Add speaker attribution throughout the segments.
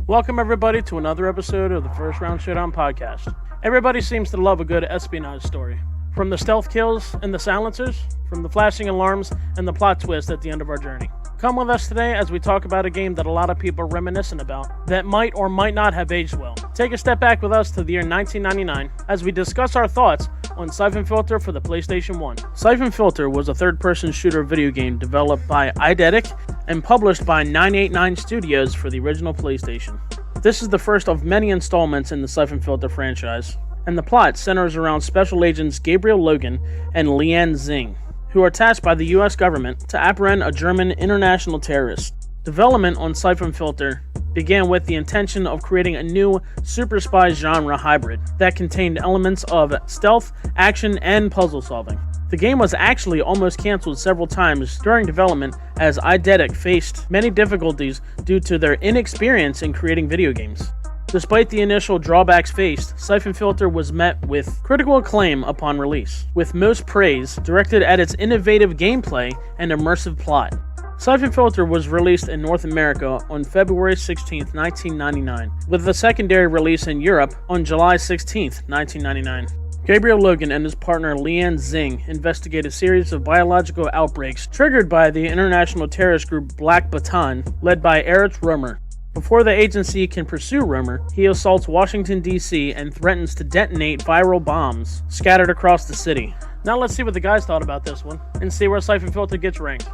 Speaker 1: Welcome, everybody, to another episode of the First Round Showdown podcast. Everybody seems to love a good espionage story. From the stealth kills and the silencers, from the flashing alarms and the plot twist at the end of our journey. Come with us today as we talk about a game that a lot of people are reminiscent about that might or might not have aged well. Take a step back with us to the year 1999 as we discuss our thoughts on Syphon Filter for the PlayStation 1. Syphon Filter was a third-person shooter video game developed by Eidetic and published by 989 Studios for the original PlayStation. This is the first of many installments in the Syphon Filter franchise, and the plot centers around Special Agents Gabriel Logan and Leanne Zing, who are tasked by the US government to apprehend a German international terrorist. Development on Syphon Filter began with the intention of creating a new super spy genre hybrid that contained elements of stealth, action, and puzzle solving. The game was actually almost canceled several times during development as Eidetic faced many difficulties due to their inexperience in creating video games. Despite the initial drawbacks faced, Syphon Filter was met with critical acclaim upon release, with most praise directed at its innovative gameplay and immersive plot. Syphon Filter was released in North America on February 16, 1999, with a secondary release in Europe on July 16, 1999. Gabriel Logan and his partner Leanne Zing investigate a series of biological outbreaks triggered by the international terrorist group Black Baton, led by Erich Romer. Before the agency can pursue Romer, he assaults Washington, D.C. and threatens to detonate viral bombs scattered across the city. Now let's see what the guys thought about this one, and see where Syphon Filter gets ranked.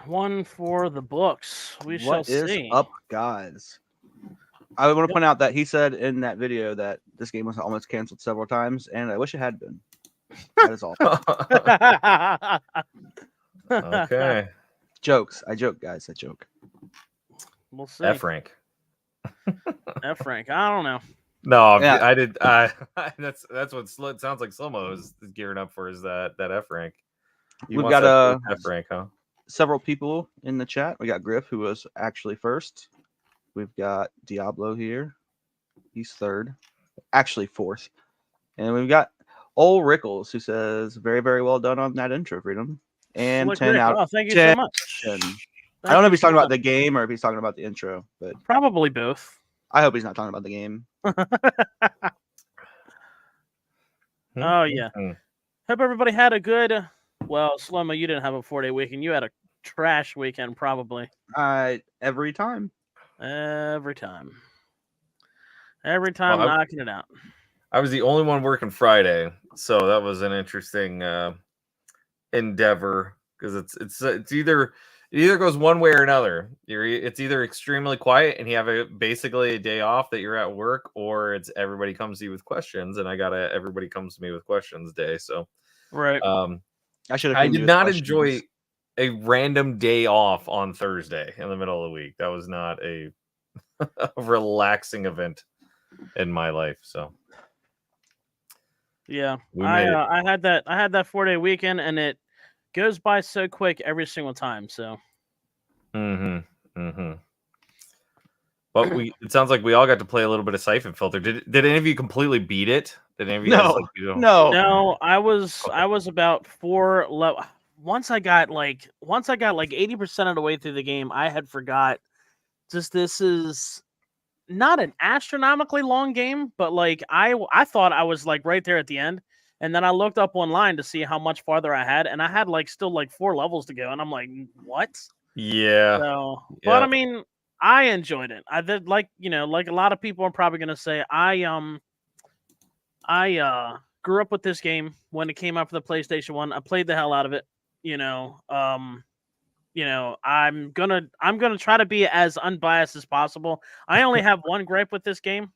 Speaker 1: One for the books. We shall see.
Speaker 2: What is up, guys? I want to point out that he said in that video that this game was almost canceled several times, and I wish it had been. That is all.
Speaker 3: Okay.
Speaker 2: Jokes. I joke, guys. I joke.
Speaker 1: We'll see.
Speaker 3: F rank.
Speaker 1: F rank. I don't know.
Speaker 3: No,
Speaker 2: Yeah.
Speaker 3: I did. That's what it sounds like. Slow-mo is gearing up for. Is that F rank?
Speaker 2: We've got a
Speaker 3: F rank, huh?
Speaker 2: several people in the chat. We got Griff, who was actually first. We've got Diablo here. He's third, actually fourth, and we've got Ol Rickles, who says very, very well done on that intro, Freedom, and
Speaker 1: Look,
Speaker 2: 10
Speaker 1: Rick,
Speaker 2: out.
Speaker 1: oh, thank you
Speaker 2: 10.
Speaker 1: so much.
Speaker 2: I don't know if he's talking about the game or if he's talking about the intro, but
Speaker 1: Probably both.
Speaker 2: I hope he's not talking about the game.
Speaker 1: Oh, yeah. Hope everybody had a good... Well, Slow-mo, you didn't have a 4-day weekend. You had a trash weekend, probably.
Speaker 2: Every time.
Speaker 1: Every time. Every time
Speaker 3: Well,
Speaker 1: knocking it out.
Speaker 3: I was the only one working Friday, so that was an interesting endeavor because it's either goes one way or another. It's either extremely quiet and you have basically a day off that you're at work, or it's everybody comes to you with questions, and I got a everybody comes to me with questions day. So
Speaker 1: Right.
Speaker 3: I did not enjoy a random day off on Thursday in the middle of the week. That was not a relaxing event in my life. So
Speaker 1: Yeah. I had that 4-day weekend, and it goes by so quick every single time. So.
Speaker 3: But it sounds like we all got to play a little bit of Syphon Filter. Did any of you completely beat it? Did any of you guys
Speaker 1: No, I was about 4 level. Once I got like 80% of the way through the game, I had forgot. This is not an astronomically long game, but like I thought I was like right there at the end, and then I looked up online to see how much farther I had, and I had still 4 levels to go, and I'm like, what?
Speaker 3: Yeah.
Speaker 1: So, but I mean, I enjoyed it. I did like a lot of people are probably gonna say I grew up with this game when it came out for the PlayStation 1. I played the hell out of it. I'm gonna try to be as unbiased as possible. I only have one gripe with this game,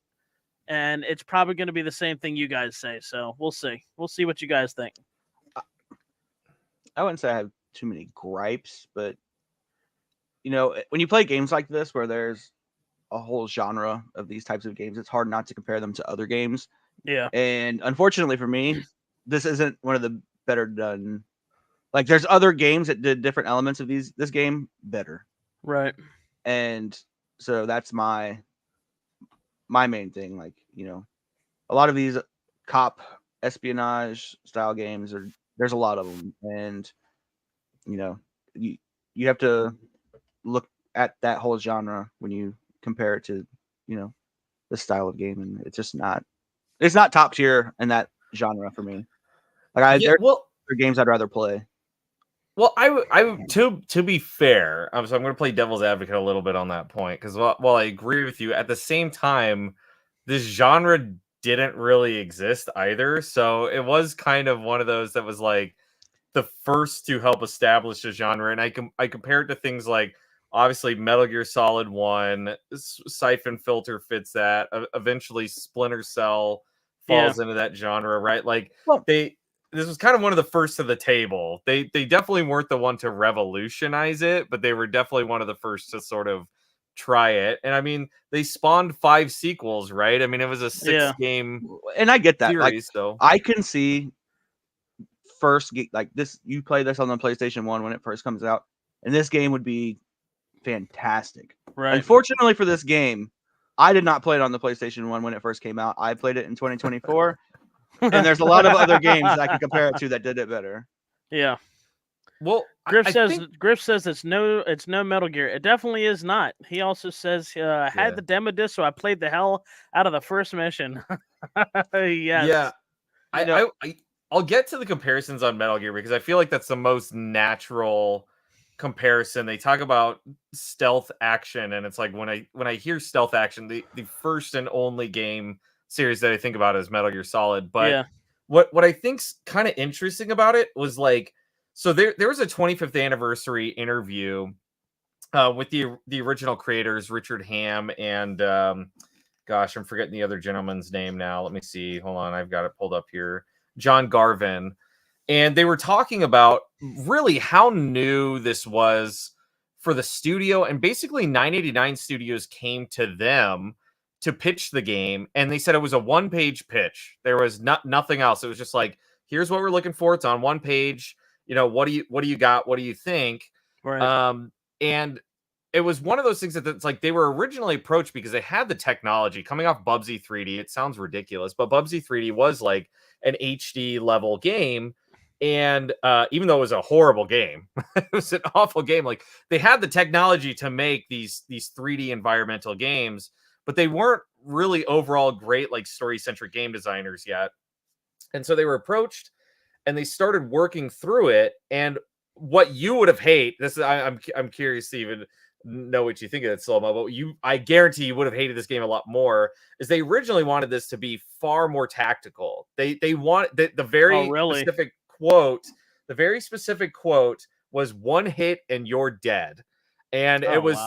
Speaker 1: and it's probably gonna be the same thing you guys say. So we'll see. We'll see what you guys think.
Speaker 2: I wouldn't say I have too many gripes, but when you play games like this where there's a whole genre of these types of games, it's hard not to compare them to other games.
Speaker 1: Yeah.
Speaker 2: And unfortunately for me, this isn't one of the better done. Like, there's other games that did different elements of this game better.
Speaker 1: Right.
Speaker 2: And so that's my main thing. A lot of these cop espionage style games are there's a lot of them, and you know, you have to look at that whole genre when you compare it to, the style of game, and it's not top tier in that genre for me. Like
Speaker 3: Yeah,
Speaker 2: there
Speaker 3: well,
Speaker 2: are games I'd rather play.
Speaker 3: Well, to be fair, so I'm going to play devil's advocate a little bit on that point because while I agree with you, at the same time, this genre didn't really exist either. So it was kind of one of those that was like the first to help establish a genre, and I compare it to things like obviously Metal Gear Solid 1, Syphon Filter fits that. Eventually, Splinter Cell
Speaker 1: Yeah.
Speaker 3: falls into that genre, right? Like
Speaker 2: Well,
Speaker 3: this was kind of one of the first to the table. They definitely weren't the one to revolutionize it, but they were definitely one of the first to sort of try it. And I mean, they spawned 5 sequels, right? I mean, it was a 6 game
Speaker 2: and I get that.
Speaker 3: series,
Speaker 2: Like,
Speaker 3: so
Speaker 2: I can see like this. You play this on the PlayStation 1 when it first comes out, and this game would be fantastic.
Speaker 1: Right.
Speaker 2: Unfortunately for this game, I did not play it on the PlayStation 1 when it first came out. I played it in 2024. And there's a lot of other games I can compare it to that did it better.
Speaker 1: Yeah.
Speaker 3: Well,
Speaker 1: Griff
Speaker 3: I
Speaker 1: says
Speaker 3: think,
Speaker 1: Griff says it's no Metal Gear. It definitely is not. He also says I had the demo disc, so I played the hell out of the first mission. Yes.
Speaker 3: yeah,
Speaker 2: You know-
Speaker 3: I'll get to the comparisons on Metal Gear because I feel like that's the most natural comparison. They talk about stealth action, and it's like when I hear stealth action, the first and only game series that I think about is Metal Gear Solid. But
Speaker 1: Yeah.
Speaker 3: what I think's kind of interesting about it was like, so there was a 25th anniversary interview with the original creators, Richard Hamm and gosh, I'm forgetting the other gentleman's name now. Let me see. Hold on, I've got it pulled up here. John Garvin. And they were talking about really how new this was for the studio. And basically 989 Studios came to them to pitch the game. And they said it was a one-page pitch. There was nothing else. It was just like, here's what we're looking for. It's on one page. What do you got? What do you think?
Speaker 1: Right.
Speaker 3: And it was one of those things that it's like they were originally approached because they had the technology coming off Bubsy 3D. It sounds ridiculous, but Bubsy 3D was like an HD level game. And even though it was a horrible game, it was an awful game. Like they had the technology to make these 3D environmental games, but they weren't really overall great like story-centric game designers yet. And so they were approached and they started working through it. And what you would have hated, I'm curious to even know what you think of it, Slow-Mo, but I guarantee you would have hated this game a lot more, is they originally wanted this to be far more tactical. They wanted the very specific quote. The very specific quote was one hit and you're dead. And it was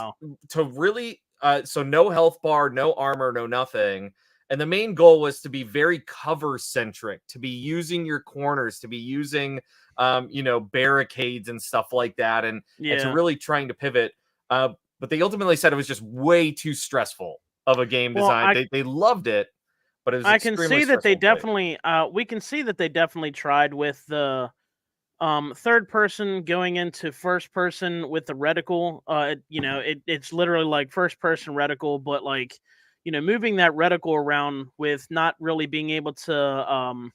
Speaker 3: to really so no health bar, no armor, no nothing. And the main goal was to be very cover centric, to be using your corners, to be using barricades and stuff like that, and to really trying to pivot. But they ultimately said it was just way too stressful of a game design. They loved it, but it was.
Speaker 1: I can see that they definitely. We can see that they definitely tried with the third person going into first person with the reticle. It's literally like first person reticle, but like moving that reticle around with not really being able to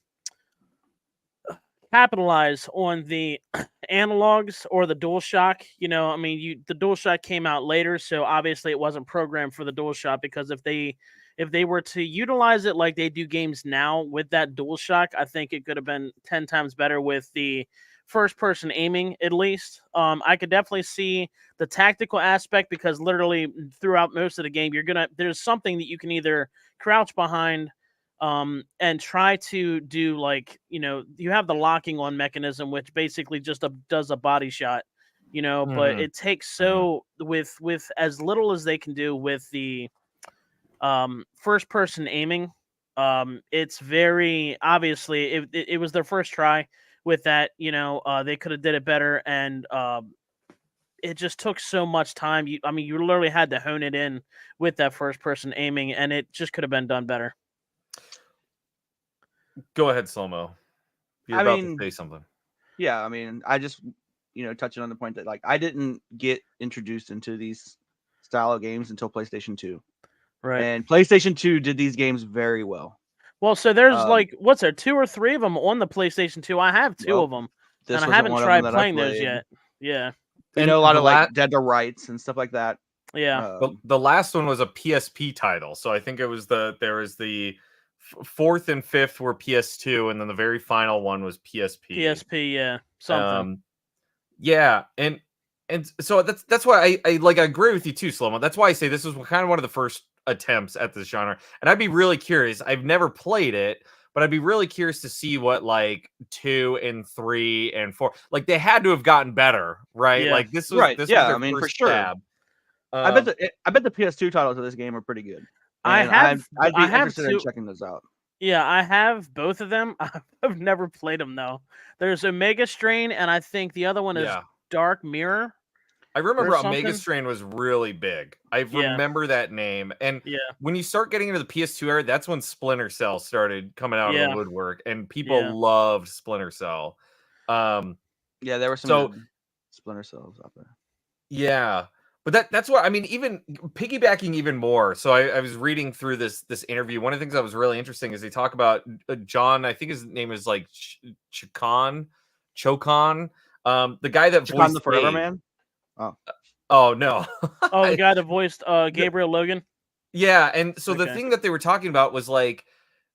Speaker 1: capitalize on the analogs or the DualShock. The DualShock came out later, so obviously it wasn't programmed for the DualShock, because if they were to utilize it like they do games now with that DualShock, I think it could have been 10 times better with the first person aiming, at least. I could definitely see the tactical aspect, because literally throughout most of the game, there's something that you can either crouch behind and try to do, like, you have the locking on mechanism, which basically just does a body shot, but it takes with as little as they can do with the first person aiming. It's very obviously it was their first try with that. They could have did it better, and it just took so much time. You literally had to hone it in with that first person aiming, and it just could have been done better.
Speaker 3: Go ahead, Slow-Mo. You're about to say something.
Speaker 2: Yeah, I just touching on the point that, like, I didn't get introduced into these style of games until PlayStation 2.
Speaker 1: Right.
Speaker 2: And PlayStation 2 did these games very well.
Speaker 1: Well, so there's
Speaker 2: Um,
Speaker 1: like, what's there, 2 or 3 of them on the PlayStation 2. I have 2
Speaker 2: Well,
Speaker 1: of them,
Speaker 2: this
Speaker 1: and I
Speaker 2: wasn't
Speaker 1: haven't
Speaker 2: one of them
Speaker 1: tried
Speaker 2: that I
Speaker 1: playing those
Speaker 2: played.
Speaker 1: yet. Yeah,
Speaker 2: You
Speaker 3: And
Speaker 2: know, a lot
Speaker 3: the
Speaker 2: of
Speaker 3: la-
Speaker 2: like Dead to Rights and stuff like that.
Speaker 1: yeah.
Speaker 3: the last one was a PSP title, so I think it was there was the fourth and fifth were PS2, and then the very final one was PSP.
Speaker 1: PSP, yeah, something.
Speaker 3: Yeah, and so that's why I like I agree with you too, Slomo. That's why I say this was kind of one of the first attempts at this genre, and I'd be really curious. I've never played it, but I'd be really curious to see what like 2 and 3 and 4 like they had to have gotten better, right?
Speaker 1: Yeah.
Speaker 3: Like this was
Speaker 2: Right.
Speaker 3: this was
Speaker 2: Yeah.
Speaker 3: their
Speaker 2: I mean, for
Speaker 3: first
Speaker 2: sure.
Speaker 3: stab.
Speaker 2: I bet the PS2 titles of this game are pretty good.
Speaker 1: I
Speaker 2: And
Speaker 1: have
Speaker 2: I'd be
Speaker 1: I have
Speaker 2: interested in
Speaker 1: 2.
Speaker 2: checking those out.
Speaker 1: Yeah, I have both of them. I've never played them though. There's Omega Strain, and I think the other one is
Speaker 3: Yeah.
Speaker 1: Dark Mirror.
Speaker 3: I remember
Speaker 1: or
Speaker 3: Omega
Speaker 1: something.
Speaker 3: Strain was really big. I
Speaker 1: Yeah.
Speaker 3: remember that name. And
Speaker 1: Yeah,
Speaker 3: when you start getting into the PS2 era, that's when Splinter Cell started coming out of
Speaker 1: Yeah.
Speaker 3: the woodwork, and people
Speaker 1: Yeah.
Speaker 3: loved Splinter Cell.
Speaker 2: Yeah, there were some
Speaker 3: So-
Speaker 2: good Splinter Cells out there.
Speaker 3: Yeah, but that's what I mean. Even piggybacking even more. So I was reading through this interview. One of the things that was really interesting is they talk about John. I think his name is like Chokon, the guy that
Speaker 2: Chakon
Speaker 3: voiced
Speaker 2: the Forever
Speaker 3: Gabe.
Speaker 2: Man?
Speaker 3: Oh no.
Speaker 1: Oh, the guy that voiced Gabriel Logan.
Speaker 3: Yeah, and so the
Speaker 1: Okay.
Speaker 3: thing that they were talking about was like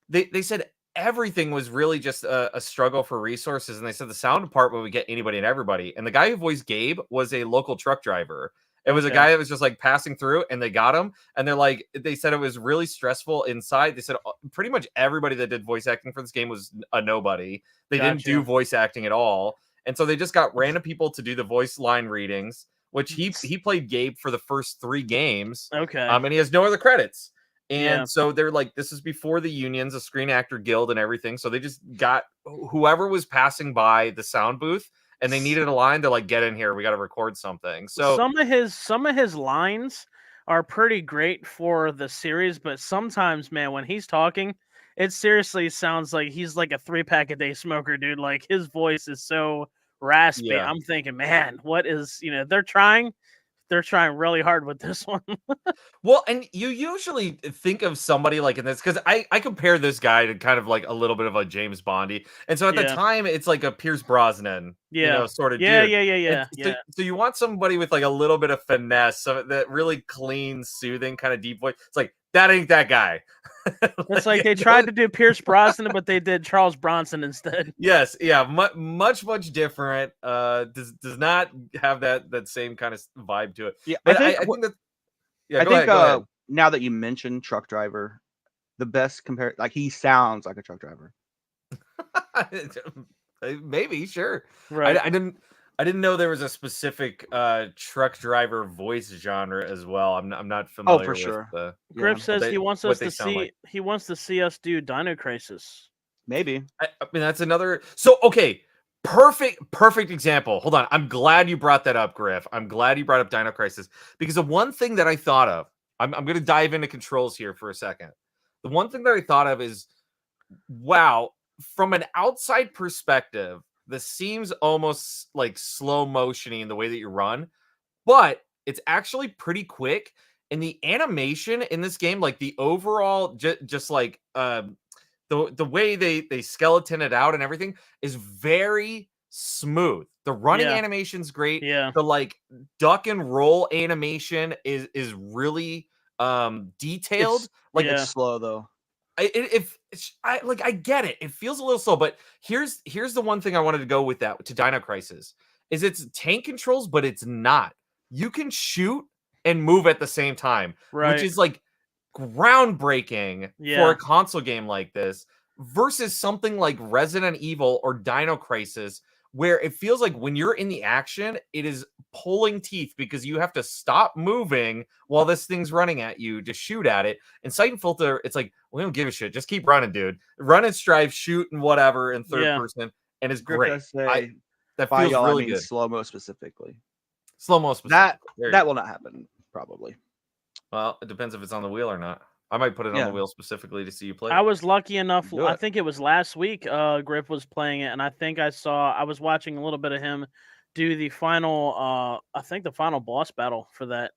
Speaker 3: they said everything was really just a struggle for resources, and they said the sound department would get anybody and everybody. And the guy who voiced Gabe was a local truck driver. It was a
Speaker 1: Okay.
Speaker 3: guy that was just like passing through, and they got him. And they're like, they said it was really stressful inside. They said pretty much everybody that did voice acting for this game was a nobody. They didn't do
Speaker 1: Gotcha.
Speaker 3: voice acting at all, and so they just got random people to do the voice line readings. Which he played Gabe for the first 3 games.
Speaker 1: Okay.
Speaker 3: And he has no other credits. And
Speaker 1: Yeah.
Speaker 3: so they're like, this is before the unions, the Screen Actor Guild, and everything. So they just got whoever was passing by the sound booth, and they needed a line to like get in here. We got to record something. So
Speaker 1: some of his lines are pretty great for the series, but sometimes, man, when he's talking, it seriously sounds like he's like a 3-pack a day smoker, dude. Like his voice is so raspy.
Speaker 3: Yeah.
Speaker 1: I'm thinking, man, what is, they're trying really hard with this one.
Speaker 3: well, and you usually think of somebody like in this because I compare this guy to kind of like a little bit of a James Bondy, and so at the
Speaker 1: Yeah.
Speaker 3: time it's like a Pierce Brosnan,
Speaker 1: Yeah.
Speaker 3: sort of
Speaker 1: Yeah,
Speaker 3: dude.
Speaker 1: yeah.
Speaker 3: So you want somebody with like a little bit of finesse, so that really clean, soothing kind of deep voice. It's like that ain't that guy.
Speaker 1: It's like they tried to do Pierce Brosnan, but they did Charles Bronson instead.
Speaker 3: Yes, yeah, much different. Does not have that same kind of vibe to it.
Speaker 2: Yeah,
Speaker 3: But
Speaker 2: I think,
Speaker 3: I think that. Yeah,
Speaker 2: I
Speaker 3: go
Speaker 2: think
Speaker 3: ahead.
Speaker 2: now that you mentioned truck driver, the best like he sounds like a truck driver.
Speaker 3: Maybe, sure.
Speaker 1: Right.
Speaker 3: I didn't know there was a specific truck driver voice genre as well. I'm not familiar.
Speaker 2: for
Speaker 3: with
Speaker 2: sure.
Speaker 3: the
Speaker 1: Griff says
Speaker 3: they-
Speaker 1: he wants
Speaker 3: what
Speaker 1: us
Speaker 3: they
Speaker 1: to
Speaker 3: sound
Speaker 1: see
Speaker 3: like.
Speaker 1: he wants to see us do Dino Crisis.
Speaker 2: Maybe.
Speaker 3: I mean, that's another. So okay, perfect example. Hold on, I'm glad you brought that up, Griff. I'm glad you brought up Dino Crisis because the one thing that I thought of, I'm going to dive into controls here for a second. The one thing that I thought of is, wow, from an outside perspective, this seems almost like slow motiony in the way that you run, but it's actually pretty quick. And the animation in this game, like the overall, just like the way they skeleton it out and everything is very smooth. The running
Speaker 1: Yeah.
Speaker 3: animation's great.
Speaker 1: Yeah.
Speaker 3: The like duck and roll animation is really detailed. Like
Speaker 1: Yeah.
Speaker 2: It's slow though.
Speaker 3: I get it. It feels a little slow, but here's the one thing I wanted to go with that to Dino Crisis is it's tank controls, but it's not. You can shoot and move at the same time,
Speaker 1: Right.
Speaker 3: which is like groundbreaking for
Speaker 1: Yeah.
Speaker 3: a console game like this versus something like Resident Evil or Dino Crisis, where it feels like when you're in the action, it is pulling teeth because you have to stop moving while this thing's running at you to shoot at it. And Syphon Filter, it's like, we don't give a shit. Just keep running, dude. Run and strive, shoot and whatever in third
Speaker 1: Yeah.
Speaker 3: person. And it's
Speaker 2: Griff
Speaker 3: great.
Speaker 2: does say,
Speaker 3: That
Speaker 2: by
Speaker 3: feels
Speaker 2: y'all,
Speaker 3: really
Speaker 2: I mean
Speaker 3: good.
Speaker 2: slow-mo specifically.
Speaker 3: Slow-mo specifically.
Speaker 2: That will not happen, probably.
Speaker 3: Well, it depends if it's on the wheel or not. I might put it on
Speaker 2: Yeah.
Speaker 3: the wheel specifically to see you play.
Speaker 1: I was lucky enough.
Speaker 2: Do
Speaker 1: I
Speaker 2: it.
Speaker 1: think it was last week. Griff was playing it, and I think I was watching a little bit of him do the final. I think the final boss battle for that.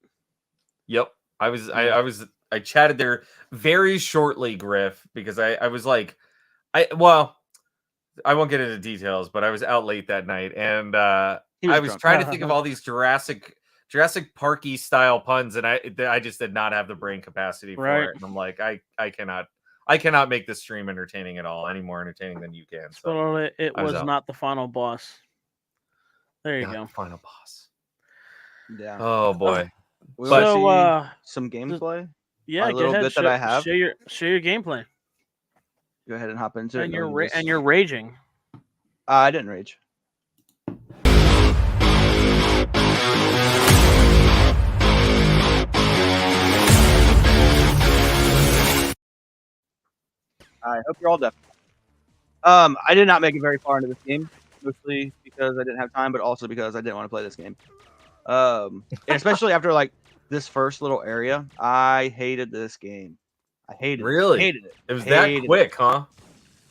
Speaker 3: Yep. I was chatted there very shortly, Griff, because I was like, I won't get into details, but I was out late that night, and I was
Speaker 2: drunk.
Speaker 3: trying to think of all these Jurassic Parky style puns, and I just did not have the brain capacity for
Speaker 1: Right.
Speaker 3: it. And I'm like, I cannot make this stream entertaining at all, any more entertaining than you can. So
Speaker 1: Well, it
Speaker 3: I was
Speaker 1: was
Speaker 3: out.
Speaker 1: not the final boss. There you
Speaker 3: Not
Speaker 1: go.
Speaker 3: the final boss.
Speaker 2: Yeah.
Speaker 3: Oh boy.
Speaker 2: We
Speaker 1: So,
Speaker 2: want to see some gameplay.
Speaker 1: Yeah,
Speaker 2: My
Speaker 1: go
Speaker 2: little
Speaker 1: ahead.
Speaker 2: bit that I have.
Speaker 1: Share your gameplay.
Speaker 2: Go ahead and hop into it.
Speaker 1: And you're raging.
Speaker 2: I didn't rage. I hope you're all deaf. I did not make it very far into this game, mostly because I didn't have time, but also because I didn't want to play this game. And especially after like this first little area, I hated this game. I hated
Speaker 3: Really?
Speaker 2: it. Hated it.
Speaker 3: It was that quick, huh?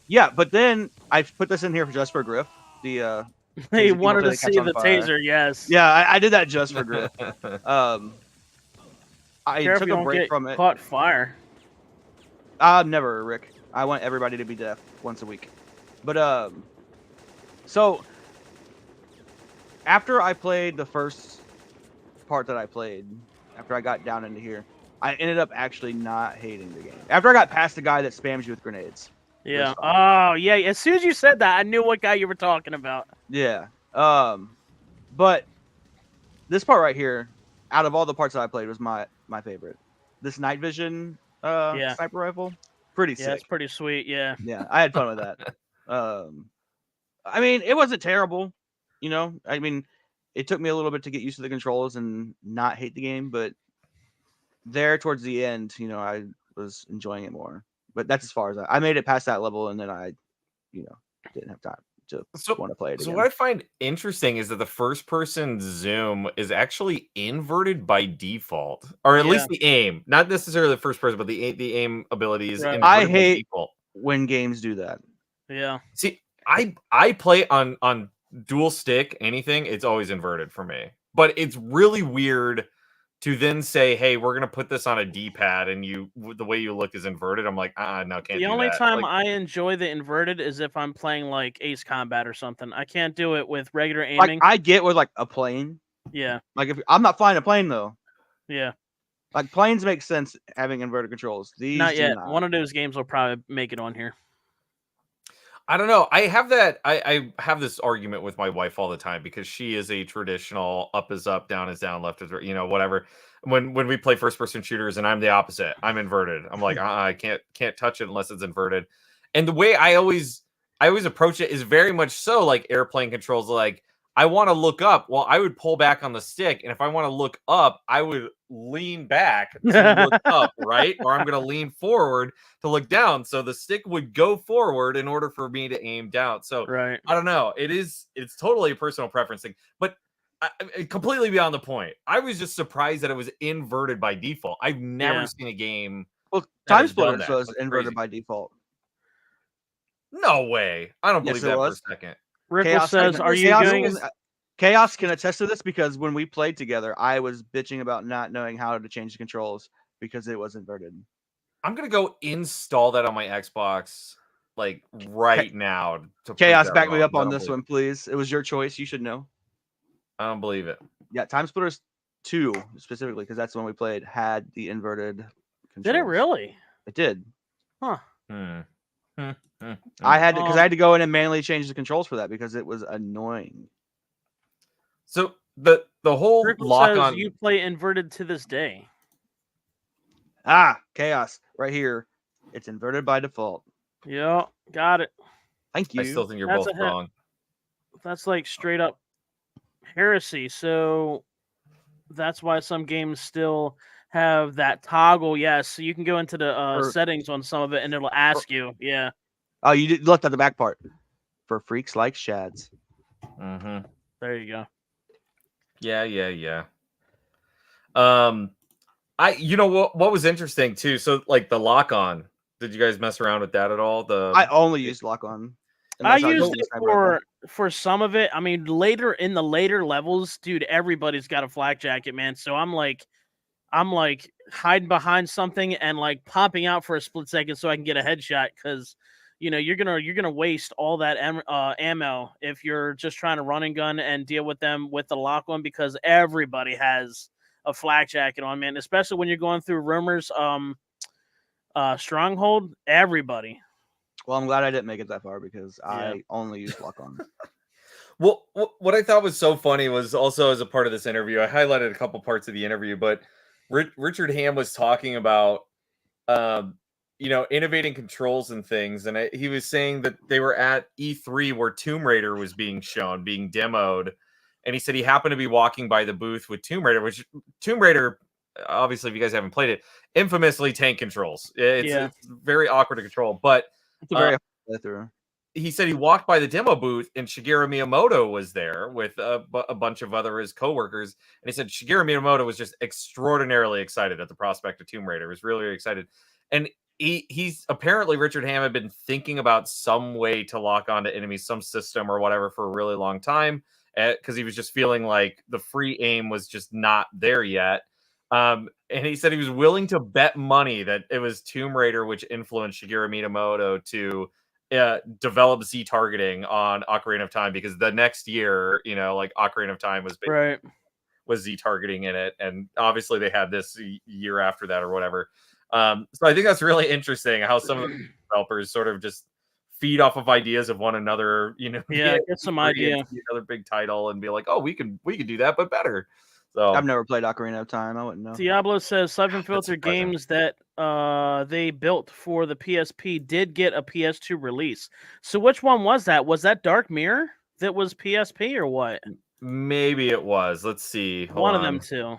Speaker 2: Yeah, but then I put this in here just for Griff. The
Speaker 1: He
Speaker 2: people
Speaker 1: wanted
Speaker 2: till
Speaker 1: to
Speaker 2: they catch
Speaker 1: see
Speaker 2: on
Speaker 1: the
Speaker 2: fire.
Speaker 1: taser. Yes.
Speaker 2: Yeah, I did that just for Griff. I
Speaker 1: Careful
Speaker 2: took
Speaker 1: you
Speaker 2: a
Speaker 1: don't
Speaker 2: break
Speaker 1: get
Speaker 2: from it.
Speaker 1: caught fire.
Speaker 2: Never, Rick. I want everybody to be deaf once a week. But so after I played the first part that I played, after I got down into here, I ended up actually not hating the game. After I got past the guy that spams you with grenades.
Speaker 1: Yeah.
Speaker 2: fine.
Speaker 1: Oh, yeah. As soon as you said that, I knew what guy you were talking about.
Speaker 2: Yeah. But this part right here, out of all the parts that I played, was my favorite. This night vision sniper rifle, pretty
Speaker 1: Yeah,
Speaker 2: sick.
Speaker 1: it's pretty sweet. Yeah.
Speaker 2: Yeah, I had fun with that. I mean, it wasn't terrible, you know. I mean, it took me a little bit to get used to the controls and not hate the game, but there towards the end, you know, I was enjoying it more. But that's as far as I made it past that level, and then I, you know, didn't have time to want to play it
Speaker 3: So
Speaker 2: again.
Speaker 3: what I find interesting is that the first person zoom is actually inverted by default, or at least the aim, not necessarily the first person, but the aim ability is
Speaker 1: Right.
Speaker 3: inverted
Speaker 2: I
Speaker 3: by
Speaker 2: hate
Speaker 3: default.
Speaker 2: when games do that.
Speaker 1: Yeah.
Speaker 3: See, I play on dual stick, anything, it's always inverted for me. But it's really weird to then say, hey, we're gonna put this on a D-pad and the way you look is inverted. I'm like, no, can't do that.
Speaker 1: The only time
Speaker 3: like,
Speaker 1: I enjoy the inverted is if I'm playing like Ace Combat or something. I can't do it with regular
Speaker 2: Like
Speaker 1: aiming.
Speaker 2: I get with like a plane.
Speaker 1: Yeah.
Speaker 2: Like if I'm not flying a plane though.
Speaker 1: Yeah.
Speaker 2: Like planes make sense having inverted controls. These
Speaker 1: Not
Speaker 2: do
Speaker 1: yet.
Speaker 2: not.
Speaker 1: One of those games will probably make it on here.
Speaker 3: I don't know. I have that. I have this argument with my wife all the time because she is a traditional up is up, down is down, left is right, you know, whatever. When we play first person shooters and I'm the opposite, I'm inverted. I'm like, I can't touch it unless it's inverted. And the way I always approach it is very much so like airplane controls. Like I want to look up. Well, I would pull back on the stick, and if I want to look up, I would lean back to look up, right? Or I'm going to lean forward to look down. So the stick would go forward in order for me to aim down. So
Speaker 1: Right.
Speaker 3: I don't know. It's totally a personal preference thing, but completely beyond the point. I was just surprised that it was inverted by default. I've never seen a game.
Speaker 2: Well,
Speaker 3: that
Speaker 2: Time
Speaker 3: has done
Speaker 2: Splitters
Speaker 3: that.
Speaker 2: was
Speaker 3: That's
Speaker 2: inverted
Speaker 3: crazy.
Speaker 2: by default.
Speaker 3: No way. I don't
Speaker 2: Yes,
Speaker 3: believe
Speaker 2: it
Speaker 3: that
Speaker 2: was.
Speaker 3: for a second.
Speaker 1: Rickle says, "Are you
Speaker 2: Chaos
Speaker 1: going?"
Speaker 2: Chaos can attest to this because when we played together, I was bitching about not knowing how to change the controls because it was inverted.
Speaker 3: I'm gonna go install that on my Xbox like right now. To
Speaker 2: Chaos,
Speaker 3: prove that
Speaker 2: back me
Speaker 3: wrong,
Speaker 2: up
Speaker 3: but I
Speaker 2: on
Speaker 3: don't
Speaker 2: this
Speaker 3: believe
Speaker 2: one, please. It was your choice. You should know.
Speaker 3: I don't believe it.
Speaker 2: Yeah, Time Splitters 2 specifically because that's the one we played had the inverted controls.
Speaker 1: Did it really?
Speaker 2: It did.
Speaker 1: Huh.
Speaker 2: I had to because I had to go in and manually change the controls for that because it was annoying.
Speaker 3: So the whole
Speaker 1: Rickle
Speaker 3: lock
Speaker 1: says
Speaker 3: on.
Speaker 1: you play inverted to this day.
Speaker 2: Chaos right here. It's inverted by default.
Speaker 1: Yeah, got it.
Speaker 2: Thank you.
Speaker 3: I still think you're
Speaker 1: That's
Speaker 3: both
Speaker 1: a hit.
Speaker 3: wrong.
Speaker 1: That's like straight up heresy. So that's why some games still have that toggle. Yes, so you can go into the settings on some of it, and it'll ask you. Yeah.
Speaker 2: Oh, you left out the back part. For freaks like Shads.
Speaker 3: Mm-hmm.
Speaker 1: There you go.
Speaker 3: Yeah. You know what was interesting too. So like the lock on. Did you guys mess around with that at all?
Speaker 2: I only used lock on.
Speaker 1: I used it for some of it. I mean, later in the later levels, dude, everybody's got a flak jacket, man. So I'm like, I'm like hiding behind something and like popping out for a split second so I can get a headshot because you're gonna waste all that ammo if you're just trying to run and gun and deal with them with the lock on, because everybody has a flak jacket on, man. Especially when you're going through rumors, stronghold. Everybody.
Speaker 2: Well, I'm glad I didn't make it that far because
Speaker 1: Yeah.
Speaker 2: I only use lock on.
Speaker 3: Well, what I thought was so funny was also, as a part of this interview, I highlighted a couple parts of the interview, but Richard Ham was talking about, innovating controls and things. And he was saying that they were at E3 where Tomb Raider was being shown, being demoed. And he said he happened to be walking by the booth with Tomb Raider, which Tomb Raider, obviously, if you guys haven't played it, infamously tank controls. It's very awkward to control, but
Speaker 2: It's a very hard to get through.
Speaker 3: He said he walked by the demo booth and Shigeru Miyamoto was there with a bunch of other his coworkers. And he said Shigeru Miyamoto was just extraordinarily excited at the prospect of Tomb Raider. He was really, really excited. And he's apparently, Richard Ham had been thinking about some way to lock onto enemies, some system or whatever, for a really long time, because he was just feeling like the free aim was just not there yet. And he said he was willing to bet money that it was Tomb Raider which influenced Shigeru Miyamoto to develop Z targeting on Ocarina of Time, because the next year, like Ocarina of Time was Z targeting in it, and obviously they had this year after that or whatever. So I think that's really interesting how some of the developers sort of just feed off of ideas of one another.
Speaker 1: Get some idea.
Speaker 3: Another big title and be like, oh, we can do that, but better. So
Speaker 2: I've never played Ocarina of Time. I wouldn't know.
Speaker 1: Diablo says Syphon Filter games that they built for the PSP did get a PS2 release. So which one was that? Was that Dark Mirror that was PSP or what?
Speaker 3: Maybe it was. Let's see.
Speaker 1: One of them two.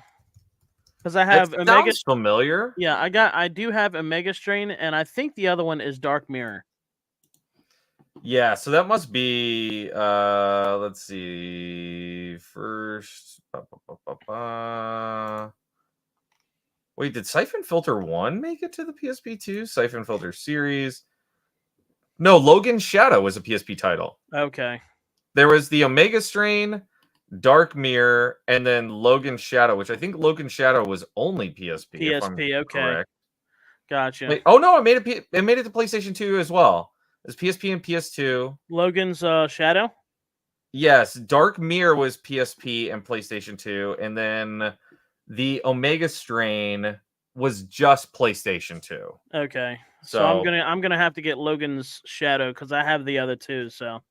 Speaker 1: Because I have
Speaker 3: Omega. Sounds familiar.
Speaker 1: Yeah, I do have Omega Strain, and I think the other one is Dark Mirror.
Speaker 3: Yeah, so that must be let's see. First Wait, did Syphon Filter 1 make it to the PSP 2? Syphon Filter series. No, Logan's Shadow was a PSP title.
Speaker 1: Okay.
Speaker 3: There was the Omega Strain, Dark Mirror, and then Logan's Shadow, which I think Logan's Shadow was only PSP.
Speaker 1: PSP, okay.
Speaker 3: Correct.
Speaker 1: Gotcha.
Speaker 3: Wait, oh no, it made it to PlayStation 2 as well. It's PSP and PS2.
Speaker 1: Logan's Shadow?
Speaker 3: Yes, Dark Mirror was PSP and PlayStation 2, and then the Omega Strain was just PlayStation 2.
Speaker 1: Okay. So I'm gonna have to get Logan's Shadow because I have the other two. So,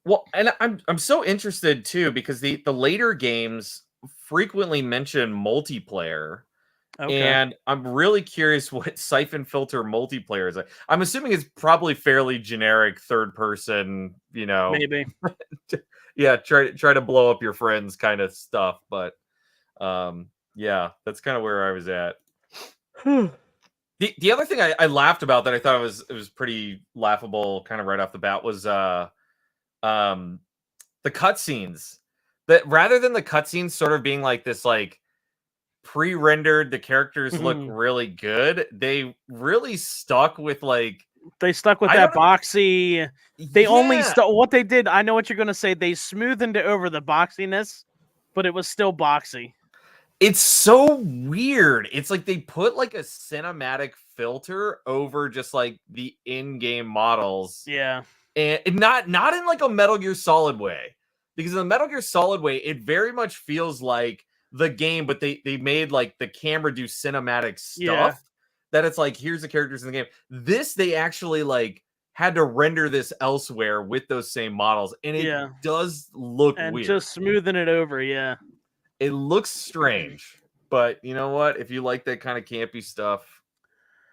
Speaker 3: well, and I'm so interested too because the later games frequently mention multiplayer. Okay. And I'm really curious what Syphon Filter multiplayer is like. I'm assuming it's probably fairly generic third person,
Speaker 1: maybe.
Speaker 3: Yeah, try to blow up your friends kind of stuff. But yeah, that's kind of where I was at. The other thing I laughed about that I thought it was pretty laughable kind of right off the bat was the cutscenes. That rather than the cutscenes sort of being like this like pre-rendered, the characters look really good, they really stuck with that
Speaker 1: boxy. They only what they did, I know what you're gonna say, they smoothened it over the boxiness, but it was still boxy.
Speaker 3: It's so weird. It's like they put like a cinematic filter over just like the in-game models.
Speaker 1: Yeah.
Speaker 3: And not in like a Metal Gear Solid way. Because in the Metal Gear Solid way, it very much feels like the game, but they made like the camera do cinematic stuff that it's like, here's the characters in the game. This, they actually like had to render this elsewhere with those same models. And it does look weird.
Speaker 1: And just smoothing it over. Yeah.
Speaker 3: It looks strange, but you know what? If you like that kind of campy stuff,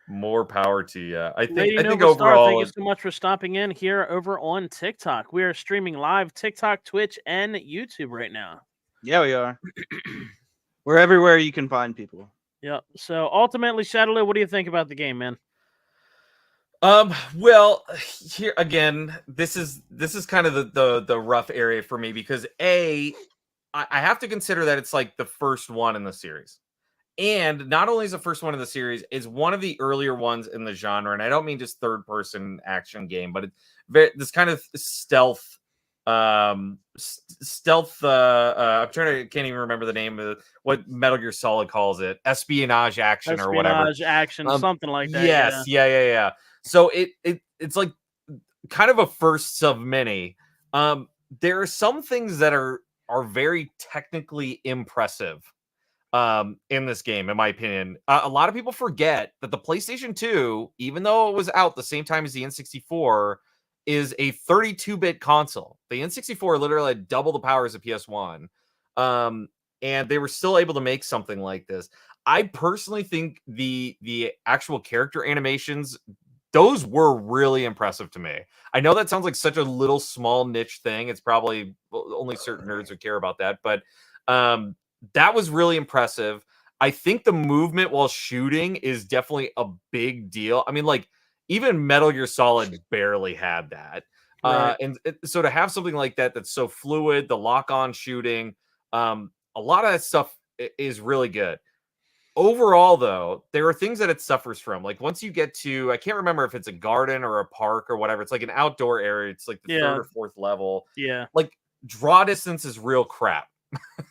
Speaker 3: more power to you. I think overall,
Speaker 1: thank you so much for stopping in here over on TikTok. We are streaming live TikTok, Twitch, and YouTube right now.
Speaker 2: Yeah, we are. We're everywhere you can find people.
Speaker 1: Yep. So ultimately, Shadowloo, what do you think about the game, man?
Speaker 3: Well, here again, this is kind of the rough area for me because I have to consider that it's like the first one in the series. And not only is the first one in the series, it's one of the earlier ones in the genre. And I don't mean just third person action game, but it's this kind of stealth stealth. Can't even remember the name of what Metal Gear Solid calls it, espionage action or whatever.
Speaker 1: Espionage action, something like that.
Speaker 3: Yes, yeah. So it's like kind of a first of many. There are some things that are very technically impressive in this game, in my opinion. A lot of people forget that the PlayStation 2, even though it was out the same time as the N64, is a 32-bit console. The N64 literally had double the power as a PS1. And they were still able to make something like this. I personally think the actual character animations, those were really impressive to me. I know that sounds like such a little small niche thing. It's probably only certain nerds would care about that, but that was really impressive. I think the movement while shooting is definitely a big deal. I mean, like, even Metal Gear Solid barely had that.
Speaker 1: Right.
Speaker 3: So to have something like that that's so fluid, the lock-on shooting, a lot of that stuff is really good. Overall, though, there are things that it suffers from. Like, once you get to, I can't remember if it's a garden or a park or whatever. It's like an outdoor area. It's like the third or fourth level.
Speaker 1: Yeah.
Speaker 3: Like, draw distance is real crap.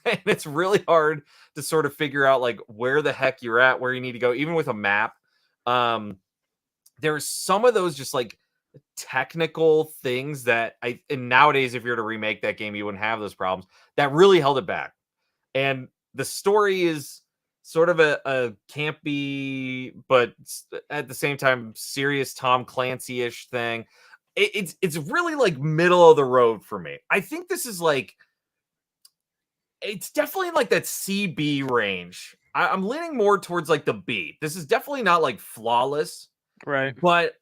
Speaker 3: And it's really hard to sort of figure out like where the heck you're at, where you need to go, even with a map. There's some of those just like technical things that and nowadays, if you were to remake that game, you wouldn't have those problems. That really held it back. And the story is sort of a campy, but at the same time, serious Tom Clancy-ish thing. It's really like middle of the road for me. I think this is like, it's definitely like that CB range. I'm leaning more towards like the B. This is definitely not like flawless,
Speaker 1: Right.
Speaker 3: but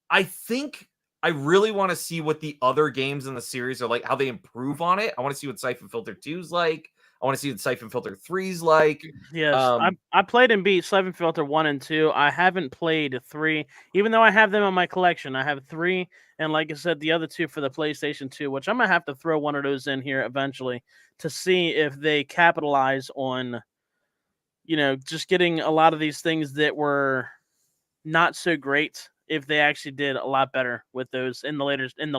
Speaker 3: I think I really want to see what the other games in the series are like, how they improve on it. I want to see what Syphon Filter 2's like. I want to see what Syphon Filter 3's like.
Speaker 1: Yes, I played and beat Syphon Filter 1 and 2. I haven't played 3, even though I have them in my collection. I have 3, and like I said, the other 2 for the PlayStation 2, which I'm going to have to throw one of those in here eventually to see if they capitalize on, just getting a lot of these things that were not so great, if they actually did a lot better with those in the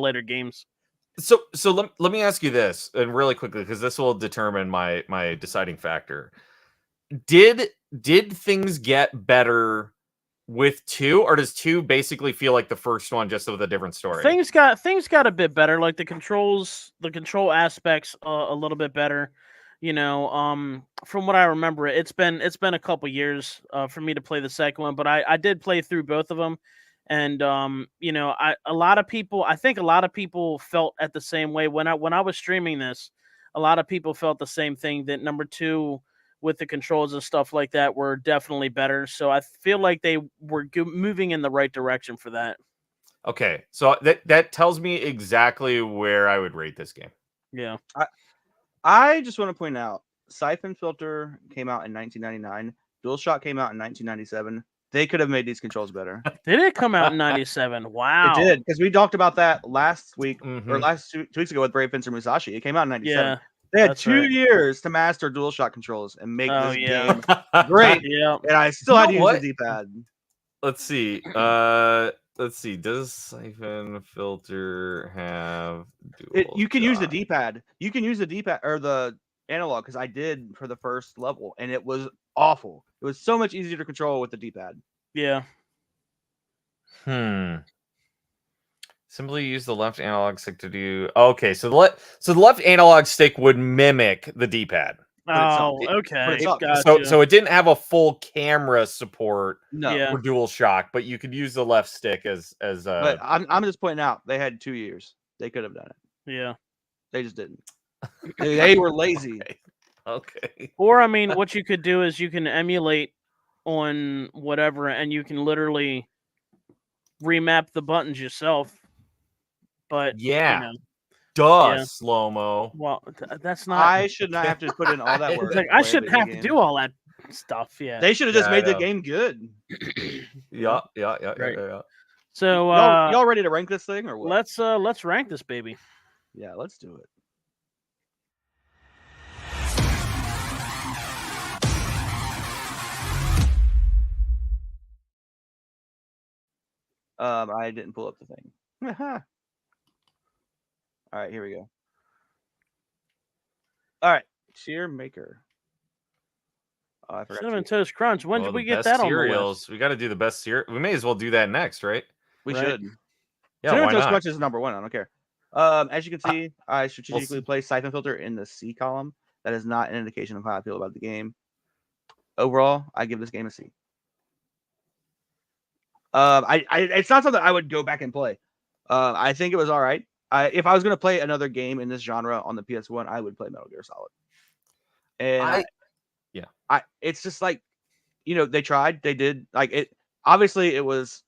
Speaker 1: later games.
Speaker 3: So let me ask you this, and really quickly, because this will determine my deciding factor. Did things get better with 2, or does 2 basically feel like the first one, just with a different story?
Speaker 1: Things got a bit better, like the control aspects a little bit better. From what I remember, it's been a couple years for me to play the second one, but I did play through both of them. And I think a lot of people felt at the same way when I was streaming this. A lot of people felt the same thing, that number 2 with the controls and stuff like that were definitely better. So I feel like they were moving in the right direction for that.
Speaker 3: Okay, so that tells me exactly where I would rate this game.
Speaker 1: Yeah.
Speaker 2: I just want to point out, Syphon Filter came out in 1999. DualShock came out in 1997. They could have made these controls better.
Speaker 1: Did it come out in 97? Wow.
Speaker 2: It did, because we talked about that last week,
Speaker 3: Mhm.
Speaker 2: or last 2 weeks ago with Brave Fencer Musashi. It came out in 97.
Speaker 1: Yeah.
Speaker 2: They had
Speaker 1: that's
Speaker 2: 2
Speaker 1: right.
Speaker 2: years to master DualShock controls and make
Speaker 1: Oh,
Speaker 2: this
Speaker 1: yeah.
Speaker 2: game great.
Speaker 1: Yeah.
Speaker 2: And I still
Speaker 3: You
Speaker 2: had
Speaker 3: know
Speaker 2: to use
Speaker 3: what?
Speaker 2: the D-pad.
Speaker 3: Let's see. Let's see. Does Syphon Filter have
Speaker 2: You can use the
Speaker 3: DualShock?
Speaker 2: D-pad. You can use the D-pad or the analog, because I did for the first level, and it was awful. It was so much easier to control with the D-pad.
Speaker 1: Yeah.
Speaker 3: Simply use the left analog stick to do. Okay, so the left analog stick would mimic the D-pad.
Speaker 1: Oh,
Speaker 2: But
Speaker 1: okay.
Speaker 2: it's up.
Speaker 1: Gotcha.
Speaker 3: So it didn't have a full camera support
Speaker 2: No,
Speaker 1: Yeah.
Speaker 3: for DualShock, but you could use the left stick as
Speaker 2: but I'm just pointing out they had 2 years. They could have done it.
Speaker 1: Yeah.
Speaker 2: They just didn't. They were lazy.
Speaker 3: Okay.
Speaker 1: Or, I mean, what you could do is you can emulate on whatever, and you can literally remap the buttons yourself. But
Speaker 3: Yeah.
Speaker 1: Yeah.
Speaker 3: Slow-mo.
Speaker 1: Well, that's not.
Speaker 2: I should not have to put in all that work.
Speaker 1: It's like
Speaker 2: to
Speaker 1: I
Speaker 2: play a
Speaker 1: shouldn't
Speaker 2: video
Speaker 1: have to
Speaker 2: game.
Speaker 1: do all that stuff. Yeah.
Speaker 2: They should have just
Speaker 3: Yeah, I
Speaker 2: made the
Speaker 3: know.
Speaker 2: game good.
Speaker 3: Yeah.
Speaker 1: Right. So
Speaker 2: Y'all ready to rank this thing, or what?
Speaker 1: let's rank this baby.
Speaker 2: Yeah, let's do it. I didn't pull up the thing. All right, here we go. All right, tier maker. Oh, I forgot.
Speaker 1: Cinnamon Toast Crunch. When
Speaker 3: Well,
Speaker 1: did we
Speaker 3: the
Speaker 1: get
Speaker 3: best
Speaker 1: that on the list?
Speaker 3: cereals. We got to do the best cereal. We may as well do that next, right?
Speaker 2: We
Speaker 1: Right.
Speaker 2: should.
Speaker 3: Yeah,
Speaker 2: Cinnamon
Speaker 3: why
Speaker 2: Toast
Speaker 3: not?
Speaker 2: Crunch is number one. I don't care. As you can see, I strategically place Syphon Filter in the C column. That is not an indication of how I feel about the game. Overall, I give this game a C. It's not something I would go back and play. I think it was all right. If I was going to play another game in this genre on the PS1, I would play Metal Gear Solid. And it's just like, they tried, they did like it. Obviously, it was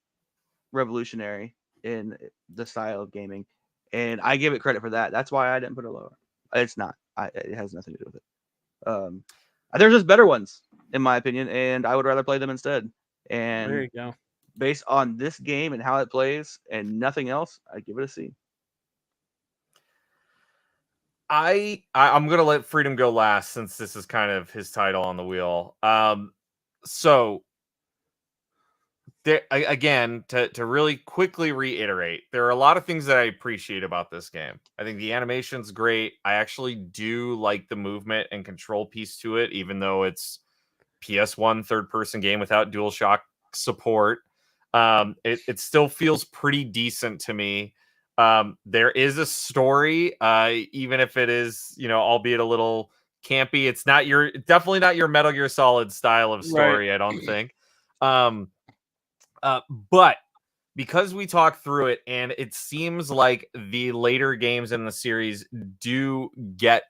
Speaker 2: revolutionary in the style of gaming, and I give it credit for that. That's why I didn't put it lower. It's not. It has nothing to do with it. There's just better ones, in my opinion, and I would rather play them instead. And
Speaker 1: There you go.
Speaker 2: based on this game and how it plays and nothing else, I give it a C.
Speaker 3: I'm gonna let Freedom go last since this is kind of his title on the wheel. So there, again, to really quickly reiterate, there are a lot of things that I appreciate about this game. I think the animation's great. I actually do like the movement and control piece to it, even though it's PS1 third-person game without DualShock support. It still feels pretty decent to me. There is a story, even if it is, albeit a little campy. It's definitely not your Metal Gear Solid style of story, right. I don't think. But because we talked through it, and it seems like the later games in the series do get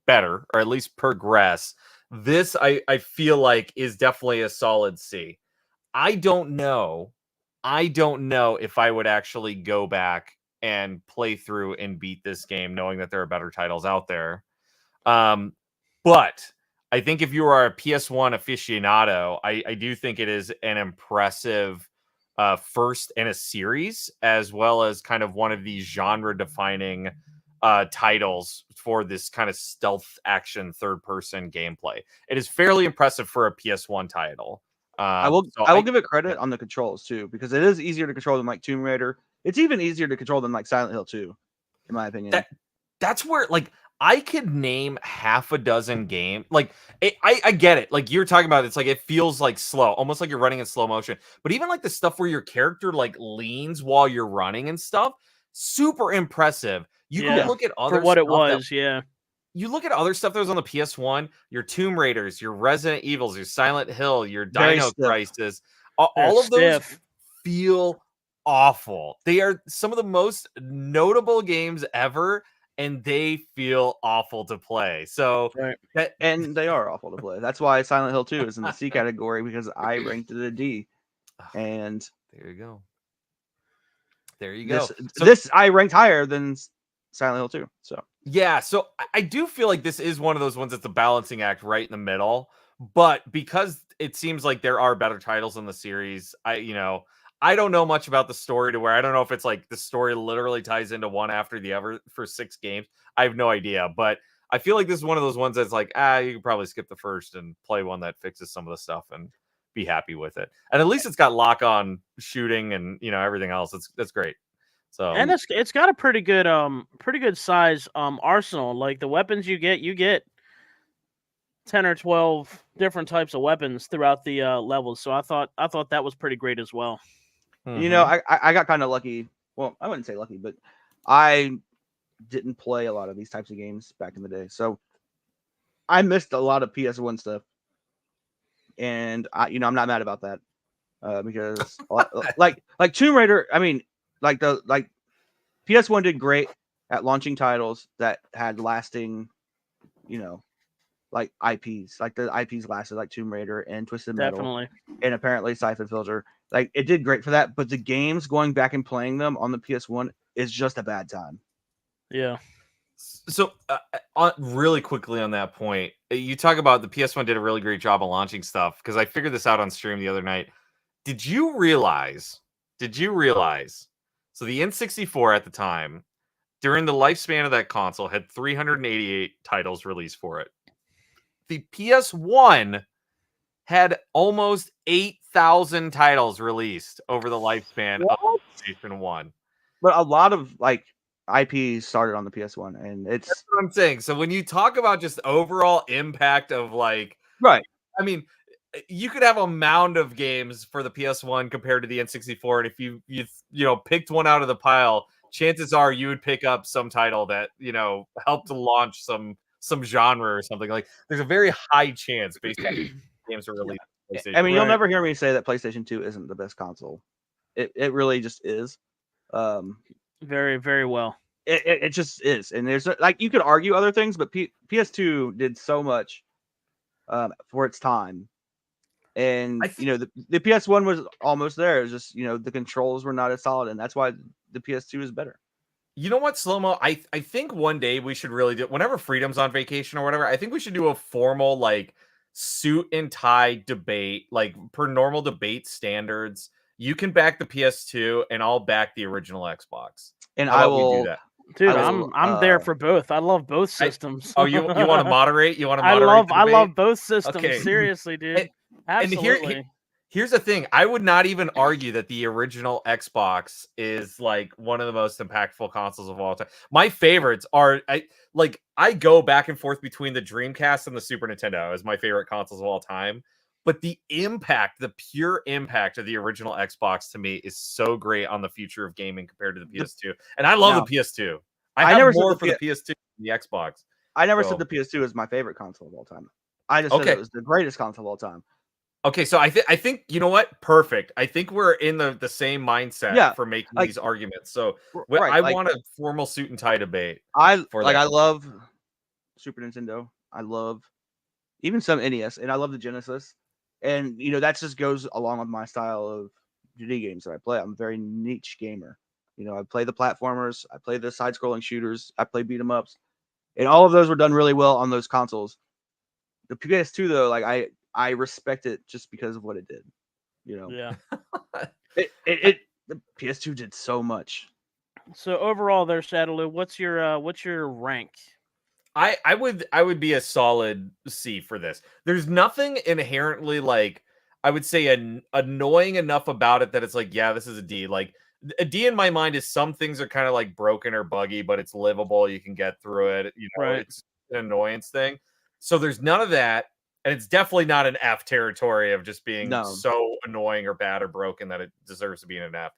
Speaker 3: better, or at least progress. This I feel like is definitely a solid C. I don't know if I would actually go back and play through and beat this game, knowing that there are better titles out there. But I think if you are a PS1 aficionado, I do think it is an impressive first in a series, as well as kind of one of these genre-defining titles for this kind of stealth action third-person gameplay. It is fairly impressive for a PS1 title.
Speaker 2: I will give it credit on the controls too, because it is easier to control than like Tomb Raider. It's even easier to control than like Silent Hill 2, in my opinion.
Speaker 3: That's where I could name half a dozen games. I get it. Like you're talking about, it's like it feels like slow, almost like you're running in slow motion. But even like the stuff where your character like leans while you're running and stuff, super impressive. You go look at other
Speaker 1: for what
Speaker 3: stuff
Speaker 1: it was,
Speaker 3: You look at other stuff that was on the PS1, your Tomb Raiders, your Resident Evils, your Silent Hill, your Dino Crisis, all of those feel awful. They are some of the most notable games ever, and they feel awful to play. So,
Speaker 2: and they are awful to play. That's why Silent Hill 2 is in the C category, because I ranked it a D. And
Speaker 3: there you go. There you go.
Speaker 2: This I ranked higher than Silent Hill 2. So
Speaker 3: yeah, so I do feel like this is one of those ones that's a balancing act right in the middle. But because it seems like there are better titles in the series, I don't know much about the story to where I don't know if it's like the story literally ties into one after the other for 6 games. I have no idea, but I feel like this is one of those ones that's like, you can probably skip the first and play one that fixes some of the stuff and be happy with it. And at least it's got lock-on shooting and everything else. That's great. So,
Speaker 1: and it's got a pretty good size arsenal. Like the weapons you get 10 or 12 different types of weapons throughout the levels. So I thought that was pretty great as well.
Speaker 2: I got kind of lucky. Well, I wouldn't say lucky, but I didn't play a lot of these types of games back in the day, so I missed a lot of PS1 stuff, and I'm not mad about that, because like Tomb Raider. I mean, PS1 did great at launching titles that had lasting, like IPs. Like the IPs lasted, like Tomb Raider and Twisted Metal.
Speaker 1: Definitely.
Speaker 2: And apparently Syphon Filter. Like it did great for that, but the games going back and playing them on the PS1 is just a bad time.
Speaker 1: Yeah.
Speaker 3: So really quickly on that point, you talk about the PS1 did a really great job of launching stuff, because I figured this out on stream the other night. Did you realize? So the N64 at the time, during the lifespan of that console, had 388 titles released for it. The PS1 had almost 8,000 titles released over the lifespan of PlayStation 1.
Speaker 2: But a lot of IP started on the PS1, and it's
Speaker 3: That's what I'm saying. So when you talk about just overall impact of like,
Speaker 2: right.
Speaker 3: I mean, you could have a mound of games for the PS1 compared to the N64, and if you picked one out of the pile, chances are you would pick up some title that helped to launch some genre or something. Like there's a very high chance based on games are released.
Speaker 2: I mean, you'll
Speaker 1: Right.
Speaker 2: never hear me say that PlayStation 2 isn't the best console. It really just is.
Speaker 1: Very, very well.
Speaker 2: It just is, and there's like you could argue other things, but PS2 did so much for its time, and the PS1 was almost there. It was just the controls were not as solid, and that's why the PS2 is better.
Speaker 3: You know what, Slow-Mo? I think one day we should really do, whenever Freedom's on vacation or whatever, I think we should do a formal like suit and tie debate, like per normal debate standards. You can back the PS2 and I'll back the original Xbox.
Speaker 2: And
Speaker 3: How
Speaker 2: I
Speaker 3: about we
Speaker 2: will
Speaker 3: do that?
Speaker 1: Dude,
Speaker 2: I
Speaker 1: I'm there for both. I love both systems.
Speaker 3: Oh, you want to moderate? You want to
Speaker 1: I
Speaker 3: moderate?
Speaker 1: love both systems.
Speaker 3: Okay.
Speaker 1: Seriously, dude.
Speaker 3: And
Speaker 1: Absolutely.
Speaker 3: here's the thing. I would not even argue that the original Xbox is like one of the most impactful consoles of all time. My favorites are I go back and forth between the Dreamcast and the Super Nintendo as my favorite consoles of all time. But the pure impact of the original Xbox to me is so great on the future of gaming compared to the PS2. And I love the PS2. I
Speaker 2: never
Speaker 3: have
Speaker 2: said
Speaker 3: more
Speaker 2: the
Speaker 3: for the PS2 than the Xbox.
Speaker 2: I never said the PS2 is my favorite console of all time. I just said it was the greatest console of all time.
Speaker 3: Okay, so I think you know what? Perfect. I think we're in the same mindset for making these arguments. So I want a formal suit and tie debate.
Speaker 2: I love Super Nintendo. I love even some NES, and I love the Genesis. And that just goes along with my style of video games that I play. I'm a very niche gamer. I play the platformers, I play the side-scrolling shooters, I play beat 'em ups, and all of those were done really well on those consoles. The PS2 though, like I respect it just because of what it did.
Speaker 1: Yeah.
Speaker 2: The PS2 did so much.
Speaker 1: So overall, there, Shadowloo, what's your rank?
Speaker 3: I would be a solid C for this. There's nothing inherently like I would say annoying enough about it that it's like, yeah, this is a D. Like a D in my mind is some things are kind of like broken or buggy, but it's livable. You can get through it. It's an annoyance thing. So there's none of that. And it's definitely not an F territory of just being so annoying or bad or broken that it deserves to be in an F.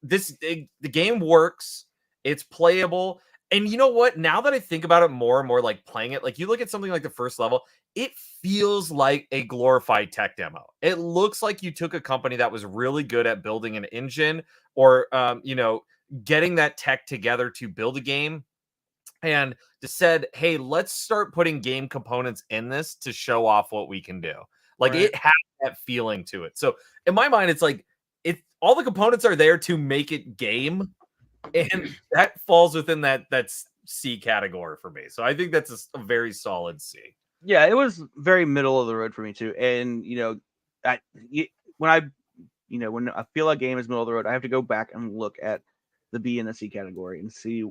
Speaker 3: The game works. It's playable. And you know what? Now that I think about it more and more, like playing it, like you look at something like the first level, it feels like a glorified tech demo. It looks like you took a company that was really good at building an engine or, getting that tech together to build a game and just said, hey, let's start putting game components in this to show off what we can do. Like it has that feeling to it. So in my mind, it's like all the components are there to make it game. And that falls within that C category for me. So I think that's a very solid C.
Speaker 2: Yeah, it was very middle of the road for me too. And when I feel a game is middle of the road, I have to go back and look at the B and the C category and see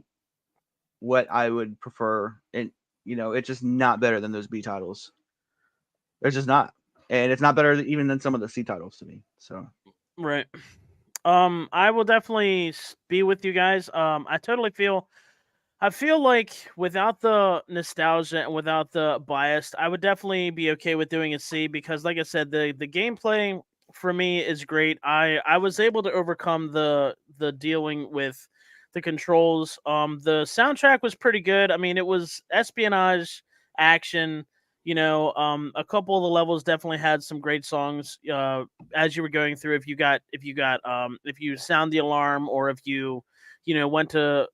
Speaker 2: what I would prefer. And it's just not better than those B titles. It's just not, and it's not better even than some of the C titles to me. So
Speaker 1: right. I will definitely be with you guys. I feel like without the nostalgia and without the bias, I would definitely be okay with doing a C because, like I said, the gameplay for me is great. I was able to overcome the dealing with the controls. The soundtrack was pretty good. I mean, it was espionage, action. A couple of the levels definitely had some great songs. As you were going through, if you sound the alarm or if you went to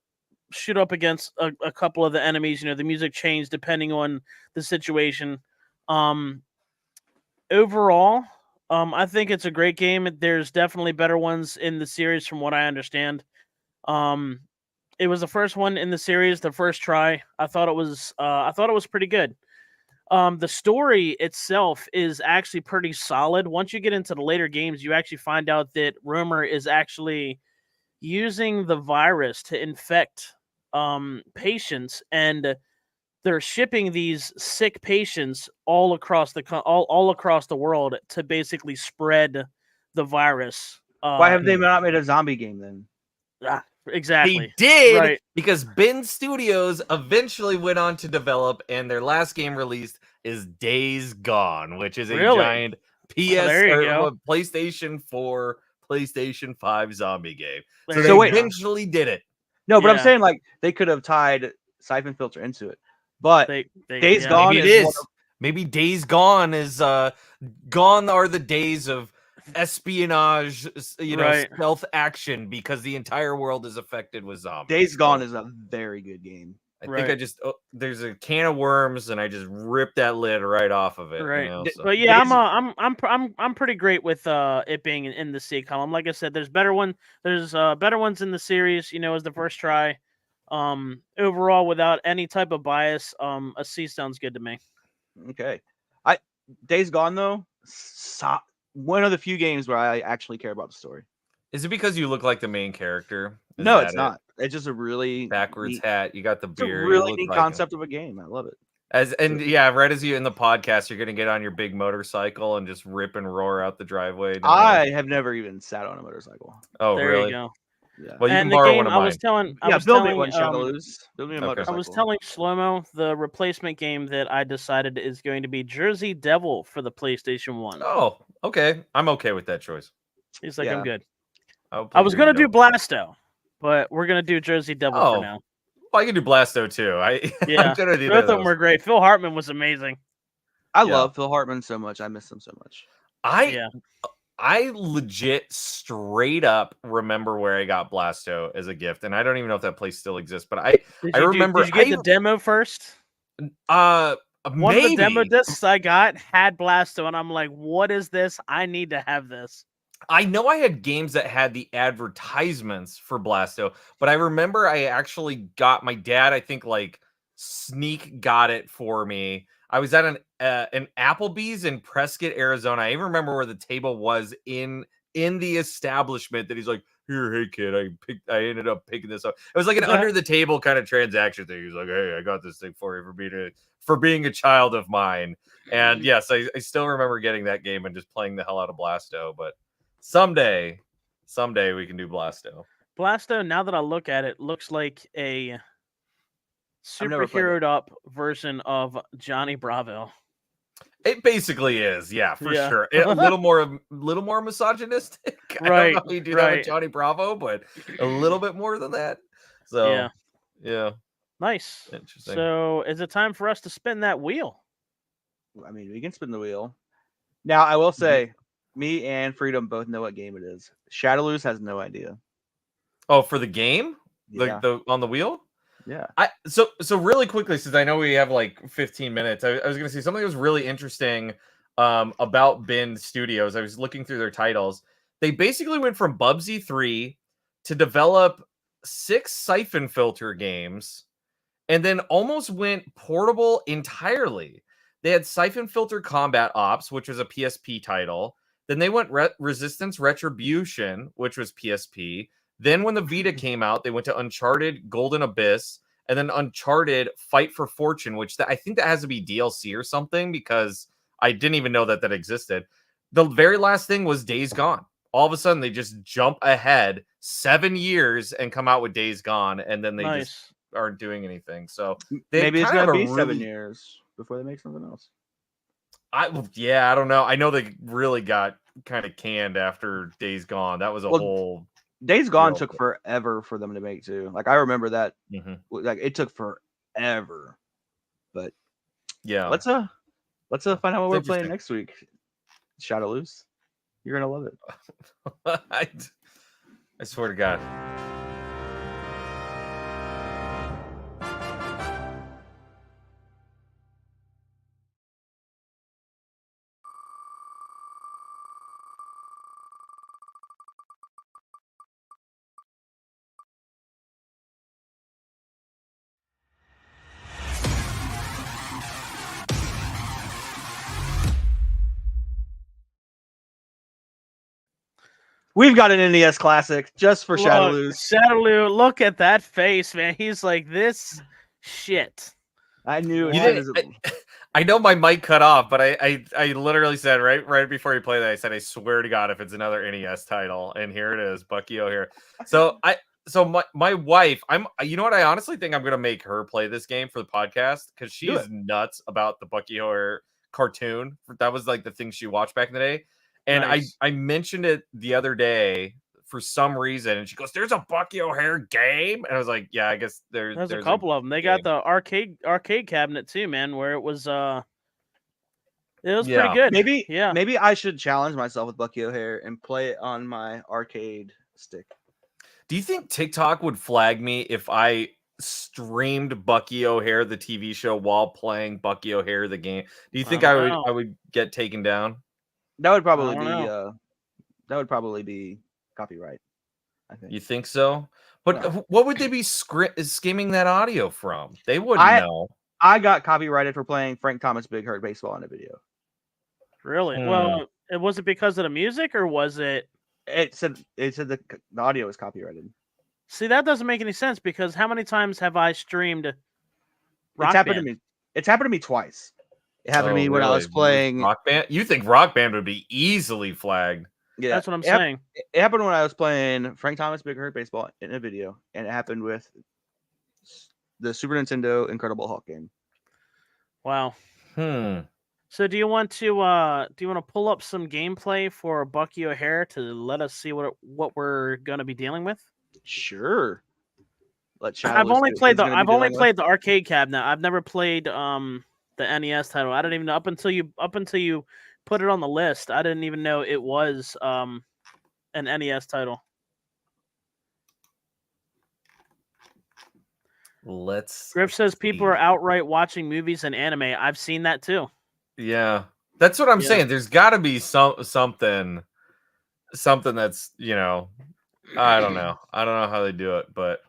Speaker 1: shoot up against a couple of the enemies, the music changed depending on the situation. Overall, I think it's a great game. There's definitely better ones in the series from what I understand. It was the first one in the series, the first try. I thought it was pretty good. The story itself is actually pretty solid. Once you get into the later games, you actually find out that Romer is actually using the virus to infect patients, and they're shipping these sick patients all across the world to basically spread the virus.
Speaker 2: Why have they not made a zombie game then?
Speaker 1: Exactly.
Speaker 3: They did
Speaker 1: Right.
Speaker 3: because Bin Studios eventually went on to develop, and their last game released is Days Gone, which is a
Speaker 1: Really?
Speaker 3: giant
Speaker 1: there you go.
Speaker 3: PlayStation 4, PlayStation 5 zombie game.
Speaker 1: There
Speaker 3: So
Speaker 1: you
Speaker 3: they
Speaker 1: go.
Speaker 3: eventually did it.
Speaker 2: No, but I'm
Speaker 1: Yeah.
Speaker 2: saying like they could have tied Syphon Filter into it. But
Speaker 1: They
Speaker 2: Days
Speaker 1: yeah.
Speaker 2: Gone
Speaker 3: Maybe it
Speaker 2: is one
Speaker 3: is. Maybe Days Gone is gone are the days of espionage,
Speaker 1: Right.
Speaker 3: stealth action because the entire world is affected with zombies.
Speaker 2: Days Gone
Speaker 3: So
Speaker 2: is a very good game.
Speaker 3: I think
Speaker 1: Right.
Speaker 3: I just there's a can of worms and I just ripped that lid right off of it.
Speaker 1: Right.
Speaker 3: So.
Speaker 1: But yeah,
Speaker 2: Days-
Speaker 1: I'm pretty great with it being in the C column. Like I said, there's better ones in the series, as the first try. Overall, without any type of bias, a C sounds good to me.
Speaker 2: Okay. Days Gone though, one of the few games where I actually care about the story.
Speaker 3: Is it because you look like the main character? Is
Speaker 2: No,
Speaker 3: that
Speaker 2: it's not. It's just a really
Speaker 3: Backwards
Speaker 2: neat,
Speaker 3: hat. You got the
Speaker 2: it's a
Speaker 3: beard.
Speaker 2: really
Speaker 3: you look
Speaker 2: neat
Speaker 3: like him.
Speaker 2: concept of a game. I love it.
Speaker 3: Right as you in the podcast, you're gonna get on your big motorcycle and just rip and roar out the driveway.
Speaker 2: I have never even sat on a motorcycle.
Speaker 3: Oh,
Speaker 1: There
Speaker 3: really?
Speaker 1: you go.
Speaker 2: Yeah.
Speaker 3: Well, you
Speaker 1: And
Speaker 3: can
Speaker 1: the
Speaker 3: borrow
Speaker 1: game
Speaker 3: one of
Speaker 1: I
Speaker 3: mine.
Speaker 1: was telling,
Speaker 2: Build me one, Shadowloose. Build me a
Speaker 3: Okay.
Speaker 2: motorcycle.
Speaker 1: I was telling Shlomo the replacement game that I decided is going to be Jersey Devil for the PlayStation 1.
Speaker 3: Oh, okay. I'm okay with that choice.
Speaker 1: He's like,
Speaker 2: Yeah.
Speaker 1: I'm good.
Speaker 3: I'll
Speaker 1: I
Speaker 3: play
Speaker 1: was
Speaker 3: Jersey
Speaker 1: going to do
Speaker 3: Devil.
Speaker 1: Blasto, but we're going to do Jersey Devil for
Speaker 3: Oh,
Speaker 1: now.
Speaker 3: Well, I can do Blasto too.
Speaker 1: Yeah.
Speaker 3: I'm gonna do
Speaker 1: Both of
Speaker 3: that.
Speaker 1: them were great. Phil Hartman was amazing.
Speaker 2: I
Speaker 3: Yeah.
Speaker 2: love Phil Hartman so much. I miss him so much.
Speaker 3: I legit straight up remember where I got Blasto as a gift, and I don't even know if that place still exists. But I remember.
Speaker 1: Did you get the demo first? One of the demo
Speaker 3: Maybe.
Speaker 1: discs I got had Blasto, and I'm like, what is this? I need to have this.
Speaker 3: I know I had games that had the advertisements for Blasto, but I remember I actually got my dad, I think like sneak got it for me. I was at an Applebee's in Prescott, Arizona. I even remember where the table was in the establishment that he's like, "Here, hey kid, I ended up picking this up." It was like an under the table kind of transaction thing. He's like, "Hey, I got this thing for you for being a child of mine." And yes, I still remember getting that game and just playing the hell out of Blasto, but someday we can do Blasto.
Speaker 1: Blasto, now that I look at it, looks like a
Speaker 2: I've never played
Speaker 1: superheroed up version of Johnny Bravo.
Speaker 3: It basically is, yeah, for
Speaker 1: Yeah.
Speaker 3: sure. A little more misogynistic. I
Speaker 1: Right,
Speaker 3: don't know how you do that with Johnny Bravo, but a little bit more than that. So yeah.
Speaker 1: Nice.
Speaker 3: Interesting.
Speaker 1: So is it time for us to spin that wheel?
Speaker 2: I mean, we can spin the wheel. Now, I will say, me and Freedom both know what game it is. Shadowloose has no idea.
Speaker 3: Oh, for the game?
Speaker 2: Yeah.
Speaker 3: The on the wheel?
Speaker 2: Yeah.
Speaker 3: So really quickly, since I know we have like 15 minutes, I was gonna say something that was really interesting about Bin Studios. I was looking through their titles. They basically went from Bubsy 3 to develop 6 Syphon Filter games, and then almost went portable entirely. They had Syphon Filter Combat Ops, which was a PSP title. Then they went Resistance Retribution, which was PSP. Then when the Vita came out, they went to Uncharted Golden Abyss, and then Uncharted Fight for Fortune, which I think that has to be DLC or something, because I didn't even know that existed. The very last thing was Days Gone. All of a sudden, they just jump ahead 7 years and come out with Days Gone, and then they just aren't doing anything. So
Speaker 2: maybe it's going to be 7 years before they make something else.
Speaker 3: I don't know. I know they really got kind of canned after Days Gone. That was a whole...
Speaker 2: Days Gone took forever for them to make too. Like I remember that. Like it took forever. But
Speaker 3: yeah,
Speaker 2: let's find out what we're playing next week. Shadowloose, you're gonna love it.
Speaker 3: I swear to God.
Speaker 2: We've got an NES classic just for Shadowloose.
Speaker 1: Shadowloose, look at that face, man. He's like, this shit.
Speaker 2: I knew
Speaker 3: I know my mic cut off, but I literally said right before you play that, I said, I swear to God, if it's another NES title, and here it is, Bucky O'Hare. So So my wife, you know what? I honestly think I'm gonna make her play this game for the podcast because
Speaker 2: Do
Speaker 3: she's
Speaker 2: it.
Speaker 3: nuts about the Bucky O'Hare cartoon. That was like the thing she watched back in the day. And
Speaker 1: Nice.
Speaker 3: I mentioned it the other day for some reason, and she goes, "There's a Bucky O'Hare game," and I was like, "Yeah, I guess
Speaker 1: There's a
Speaker 3: there's
Speaker 1: couple of them. They got
Speaker 3: game."
Speaker 1: the arcade cabinet too, man, where it was pretty
Speaker 3: Yeah.
Speaker 1: good.
Speaker 2: Maybe
Speaker 1: Yeah.
Speaker 2: maybe I should challenge myself with Bucky O'Hare and play it on my arcade stick.
Speaker 3: Do you think TikTok would flag me if I streamed Bucky O'Hare the TV show while playing Bucky O'Hare the game? Do you think
Speaker 1: I
Speaker 3: I
Speaker 1: don't
Speaker 3: would
Speaker 1: know.
Speaker 3: I would get taken down?
Speaker 2: That would
Speaker 1: I
Speaker 2: probably
Speaker 1: don't
Speaker 2: be
Speaker 1: know.
Speaker 2: copyright, I think.
Speaker 3: You think so? But
Speaker 2: Yeah.
Speaker 3: what would they be skimming that audio from? They wouldn't
Speaker 2: I
Speaker 3: know.
Speaker 2: I got copyrighted for playing Frank Thomas Big Hurt Baseball in a video.
Speaker 1: Really?
Speaker 3: Hmm.
Speaker 1: Well, was it because of the music or was it?
Speaker 2: It said the audio was copyrighted.
Speaker 1: See, that doesn't make any sense because how many times have I streamed Rock
Speaker 2: It's happened
Speaker 1: Band?
Speaker 2: to me. It's happened to me twice. It happened to me when I
Speaker 3: really?
Speaker 2: was playing.
Speaker 3: Rock Band. You think Rock Band would be easily flagged?
Speaker 2: Yeah,
Speaker 1: That's what I'm
Speaker 2: it hap-
Speaker 1: saying.
Speaker 2: It happened when I was playing Frank Thomas Big Hurt Baseball in a video, and it happened with the Super Nintendo Incredible Hulk game.
Speaker 1: Wow.
Speaker 3: Hmm.
Speaker 1: So do you want to pull up some gameplay for Bucky O'Hare to let us see what we're gonna be dealing with?
Speaker 2: Sure.
Speaker 1: I've only played the arcade cabinet. I've never played the NES title. I didn't even know up until you put it on the list. I didn't even know it was an NES title. Griff says people are outright watching movies and anime. I've seen that too.
Speaker 3: Yeah, that's what I'm
Speaker 1: Yeah.
Speaker 3: saying. There's got to be something that's I don't know. I don't know how they do it, but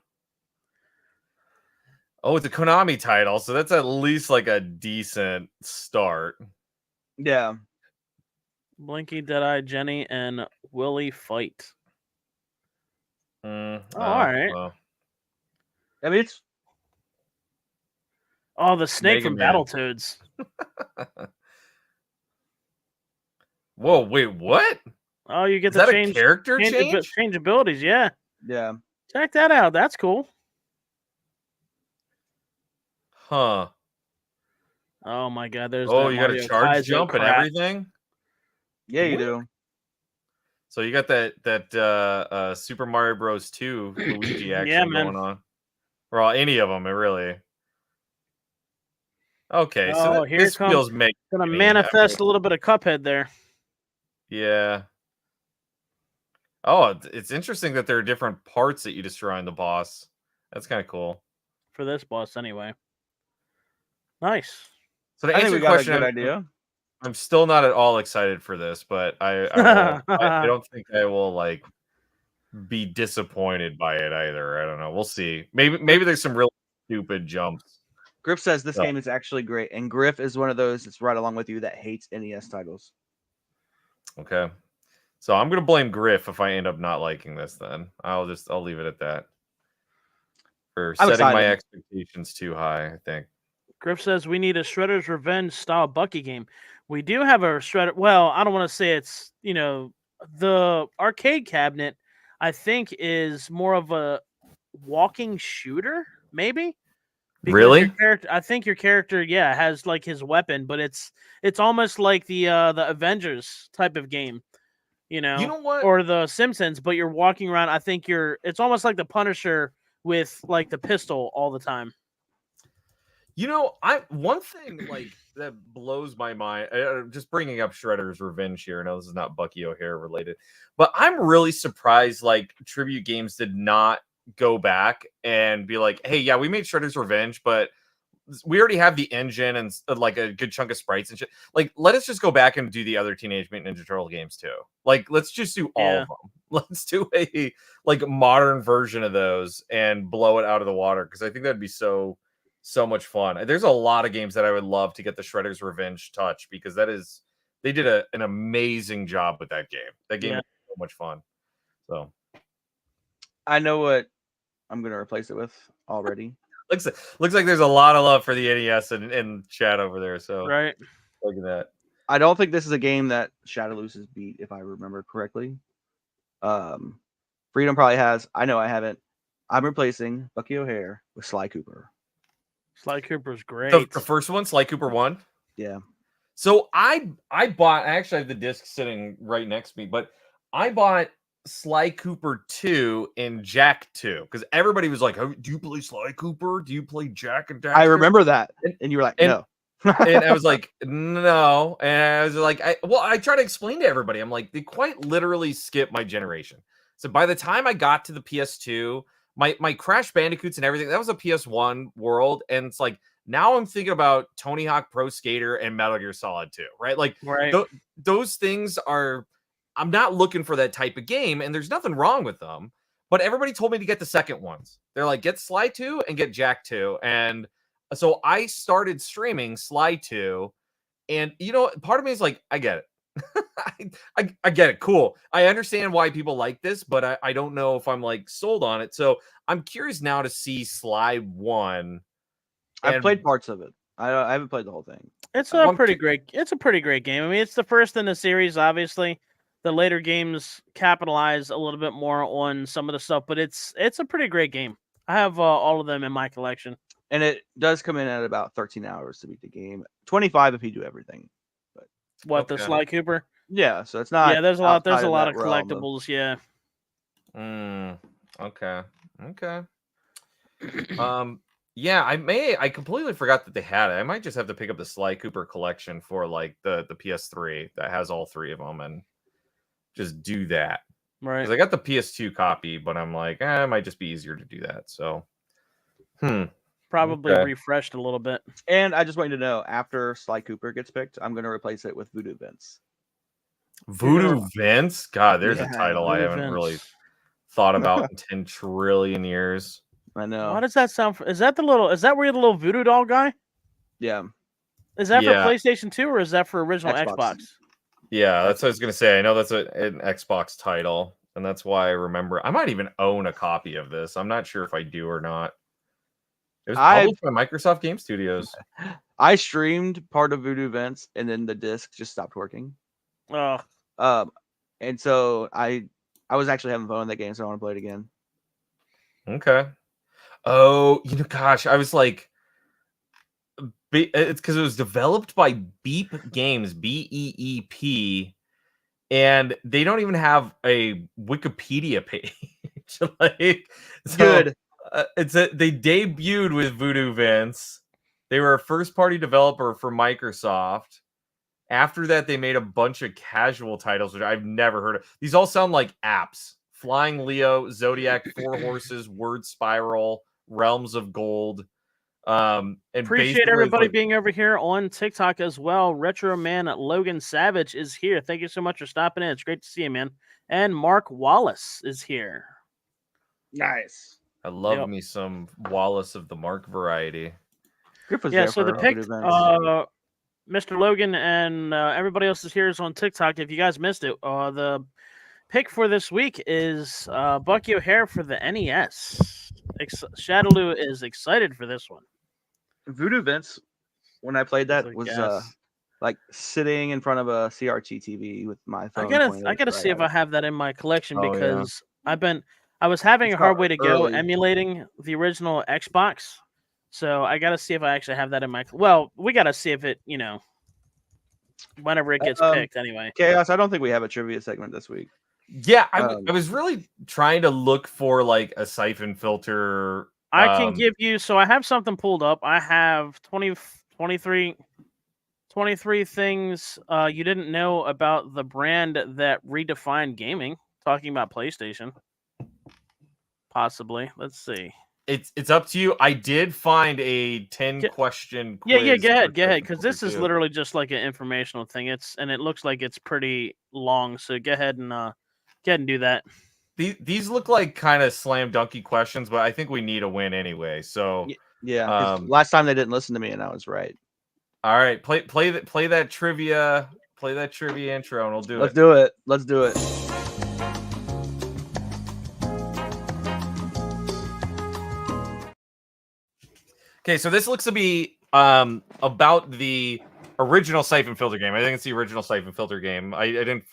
Speaker 3: it's a Konami title, so that's at least like a decent start.
Speaker 2: Yeah.
Speaker 1: Blinky, Deadeye, Jenny, and Willie fight.
Speaker 3: All
Speaker 1: right.
Speaker 3: Well.
Speaker 2: I mean, it's
Speaker 1: the snake
Speaker 3: Mega
Speaker 1: from
Speaker 3: Man.
Speaker 1: Battletoads.
Speaker 3: Whoa! Wait, what?
Speaker 1: Oh, you get
Speaker 3: Is that
Speaker 1: to
Speaker 3: a character change?
Speaker 1: change abilities. Yeah,
Speaker 2: yeah.
Speaker 1: check that out. That's cool.
Speaker 3: Huh?
Speaker 1: Oh my God! There's
Speaker 3: You got
Speaker 1: Mario
Speaker 3: a charge
Speaker 1: Kaiser
Speaker 3: jump and
Speaker 1: crap.
Speaker 3: everything.
Speaker 2: Yeah, you do.
Speaker 3: So you got that Super Mario Bros. 2 Luigi action going on, or any of them, really. Okay, so
Speaker 1: here
Speaker 3: this
Speaker 1: comes.
Speaker 3: feels make
Speaker 1: Gonna manifest a little bit of Cuphead there.
Speaker 3: Yeah. Oh, it's interesting that there are different parts that you destroy in the boss. That's kind of cool.
Speaker 1: For this boss, anyway. Nice.
Speaker 3: So to
Speaker 2: I think
Speaker 3: answer
Speaker 2: we
Speaker 3: your
Speaker 2: got
Speaker 3: question,
Speaker 2: a good idea.
Speaker 3: I'm still not at all excited for this, but I don't think I will like be disappointed by it either. I don't know. We'll see. Maybe there's some real stupid jumps.
Speaker 2: Griff says this game is actually great, and Griff is one of those that's right along with you that hates NES titles.
Speaker 3: Okay. So I'm gonna blame Griff if I end up not liking this. Then I'll leave it at that. For setting my expectations too high, I think.
Speaker 1: Griff says we need a Shredder's Revenge style Bucky game. We do have a Shredder. Well, I don't want to say it's the arcade cabinet. I think is more of a walking shooter, maybe. Because
Speaker 3: Really?
Speaker 1: I think your character, has like his weapon, but it's almost like the Avengers type of game,
Speaker 3: You know what?
Speaker 1: or the Simpsons, but you're walking around. I think it's almost like the Punisher with like the pistol all the time.
Speaker 3: One thing like that blows my mind. Just bringing up Shredder's Revenge here. No, this is not Bucky O'Hare related, but I'm really surprised. Like Tribute Games did not go back and be like, "Hey, yeah, we made Shredder's Revenge, but we already have the engine and like a good chunk of sprites and shit. Like, let us just go back and do the other Teenage Mutant Ninja Turtle games too. Like, let's just do all of them. Let's do a like modern version of those and blow it out of the water because I think that'd be so much fun. There's a lot of games that I would love to get the Shredder's Revenge touch because they did an amazing job with that game. That game is so much fun. So
Speaker 2: I know what I'm gonna replace it with already.
Speaker 3: Looks like there's a lot of love for the NES in chat over there. So
Speaker 1: right,
Speaker 3: look at that.
Speaker 2: I don't think this is a game that Shadowloose has beat, if I remember correctly. Freedom probably has. I know I haven't. I'm replacing Bucky O'Hare with Sly Cooper.
Speaker 1: Sly Cooper's great.
Speaker 3: The first one, Sly Cooper 1.
Speaker 2: Yeah.
Speaker 3: So I actually have the disc sitting right next to me, but I bought Sly Cooper 2 and Jack 2 because everybody was like, oh, do you play Sly Cooper? Do you play Jack and Daxter?
Speaker 2: I remember that. And you were like, no.
Speaker 3: And I was like, no. And I was like, I try to explain to everybody. I'm like, they quite literally skipped my generation. So by the time I got to the PS2, my Crash Bandicoots and everything, that was a PS1 world. And it's like, now I'm thinking about Tony Hawk Pro Skater and Metal Gear Solid 2, right? Like, those things are, I'm not looking for that type of game, and there's nothing wrong with them. But everybody told me to get the second ones. They're like, get Sly 2 and get Jack 2. And so I started streaming Sly 2, and part of me is like, I get it. I get it. Cool. I understand why people like this, but I don't know if I'm like sold on it. So I'm curious now to see Sly 1.
Speaker 2: I've played parts of it. I haven't played the whole thing.
Speaker 1: It's a pretty great. It's a pretty great game. I mean, it's the first in the series. Obviously, the later games capitalize a little bit more on some of the stuff, but it's a pretty great game. I have all of them in my collection.
Speaker 2: And it does come in at about 13 hours to beat the game. 25 if you do everything. But
Speaker 1: what, the Sly Cooper?
Speaker 2: Yeah, so it's not.
Speaker 1: Yeah, there's a lot of
Speaker 2: collectibles.
Speaker 1: Yeah.
Speaker 3: Okay. Yeah, I completely forgot that they had it. I might just have to pick up the Sly Cooper collection for like the PS3 that has all three of them and just do that.
Speaker 1: Right.
Speaker 3: Because I got the PS2 copy, but I'm like, it might just be easier to do that. So,
Speaker 1: probably refreshed a little bit.
Speaker 2: And I just want you to know, after Sly Cooper gets picked, I'm going to replace it with Voodoo Vince.
Speaker 3: Voodoo Vince? God, there's a title I haven't really thought about in 10 trillion years.
Speaker 2: I know.
Speaker 1: How does that sound? Is that where you're the little voodoo doll guy?
Speaker 2: Yeah.
Speaker 1: Is that for PlayStation 2 or is that for original Xbox?
Speaker 3: Yeah, that's what I was going to say. I know that's an Xbox title, and that's why I remember. I might even own a copy of this. I'm not sure if I do or not. It was published by Microsoft Game Studios.
Speaker 2: I streamed part of Voodoo Vince, and then the disc just stopped working.
Speaker 1: Oh.
Speaker 2: And so I was actually having fun with that game, so I want to play it again.
Speaker 3: Okay. Oh, gosh, I was like, it's because it was developed by Beep Games, Beep, and they don't even have a Wikipedia page.
Speaker 2: Good.
Speaker 3: They debuted with Voodoo Vince. They were a first-party developer for Microsoft. After that, they made a bunch of casual titles, which I've never heard of. These all sound like apps. Flying Leo, Zodiac, Four Horses, Word Spiral, Realms of Gold. And
Speaker 1: appreciate everybody being over here on TikTok as well. Retro Man Logan Savage is here. Thank you so much for stopping in. It's great to see you, man. And Mark Wallace is here.
Speaker 2: Nice.
Speaker 3: I love me some Wallace of the Mark variety.
Speaker 1: So the pick, Mr. Logan and everybody else is here is on TikTok. If you guys missed it, the pick for this week is Bucky O'Hare for the NES. Shadowloo is excited for this one.
Speaker 2: Voodoo Vince, when I played that, was like sitting in front of a CRT TV with my phone.
Speaker 1: I gotta see if I have that in my collection because I was having a hard way to go emulating the original Xbox. So I gotta see if I actually have that in my. Well, we gotta see if it, whenever it gets picked anyway.
Speaker 2: Chaos, I don't think we have a trivia segment this week.
Speaker 3: Yeah, I was really trying to look for like a Syphon Filter.
Speaker 1: I can give you. So I have something pulled up. I have 23 things you didn't know about the brand that redefined gaming. Talking about PlayStation, possibly. Let's see.
Speaker 3: It's up to you. I did find a 10-question quiz.
Speaker 1: Yeah, go ahead, because this is literally just like an informational thing. And it looks like it's pretty long. So go ahead and do that.
Speaker 3: These look like kind of slam dunky questions, but I think we need a win anyway. So
Speaker 2: yeah, last time they didn't listen to me, and I was right.
Speaker 3: All right, play that trivia intro, and we'll do
Speaker 2: it. Let's do it.
Speaker 3: Okay, so this looks to be about the original Syphon Filter game. I think it's the original Syphon Filter game. I didn't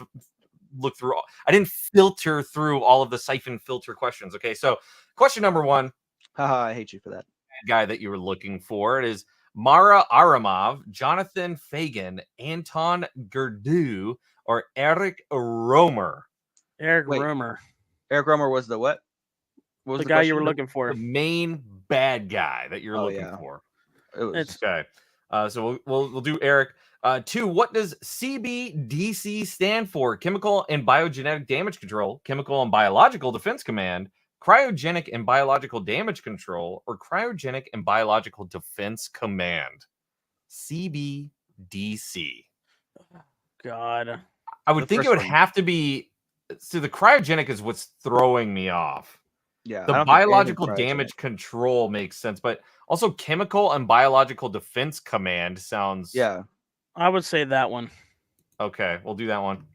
Speaker 3: look through. I didn't filter through all of the Syphon Filter questions. Okay, so Question number 1.
Speaker 2: Haha, I hate you for that.
Speaker 3: Guy that you were looking for. It is Mara Aramov, Jonathan Fagan, Anton Gerdau, or Eric Romer.
Speaker 1: Eric
Speaker 2: Wait.
Speaker 1: Romer,
Speaker 2: Eric Romer was the what? What was
Speaker 1: the guy you
Speaker 2: question?
Speaker 1: were looking for.
Speaker 3: The main bad guy that you're
Speaker 2: Oh,
Speaker 3: looking
Speaker 2: yeah.
Speaker 3: for.
Speaker 2: It was
Speaker 1: It's
Speaker 3: Okay. So we'll do Eric. 2, what does CBDC stand for? Chemical and Biogenetic Damage Control, Chemical and Biological Defense Command, Cryogenic and Biological Damage Control, or Cryogenic and Biological Defense Command? CBDC.
Speaker 1: God.
Speaker 3: I would
Speaker 2: The
Speaker 3: think it
Speaker 2: first
Speaker 3: would
Speaker 2: one.
Speaker 3: have to be. So the cryogenic is what's throwing me off.
Speaker 2: yeah. I
Speaker 3: The
Speaker 2: don't think anything
Speaker 3: biological
Speaker 2: cryogenic.
Speaker 3: damage control makes sense, but also chemical and biological defense command sounds.
Speaker 2: Yeah.
Speaker 1: I would say that one.
Speaker 3: Okay, we'll do that one.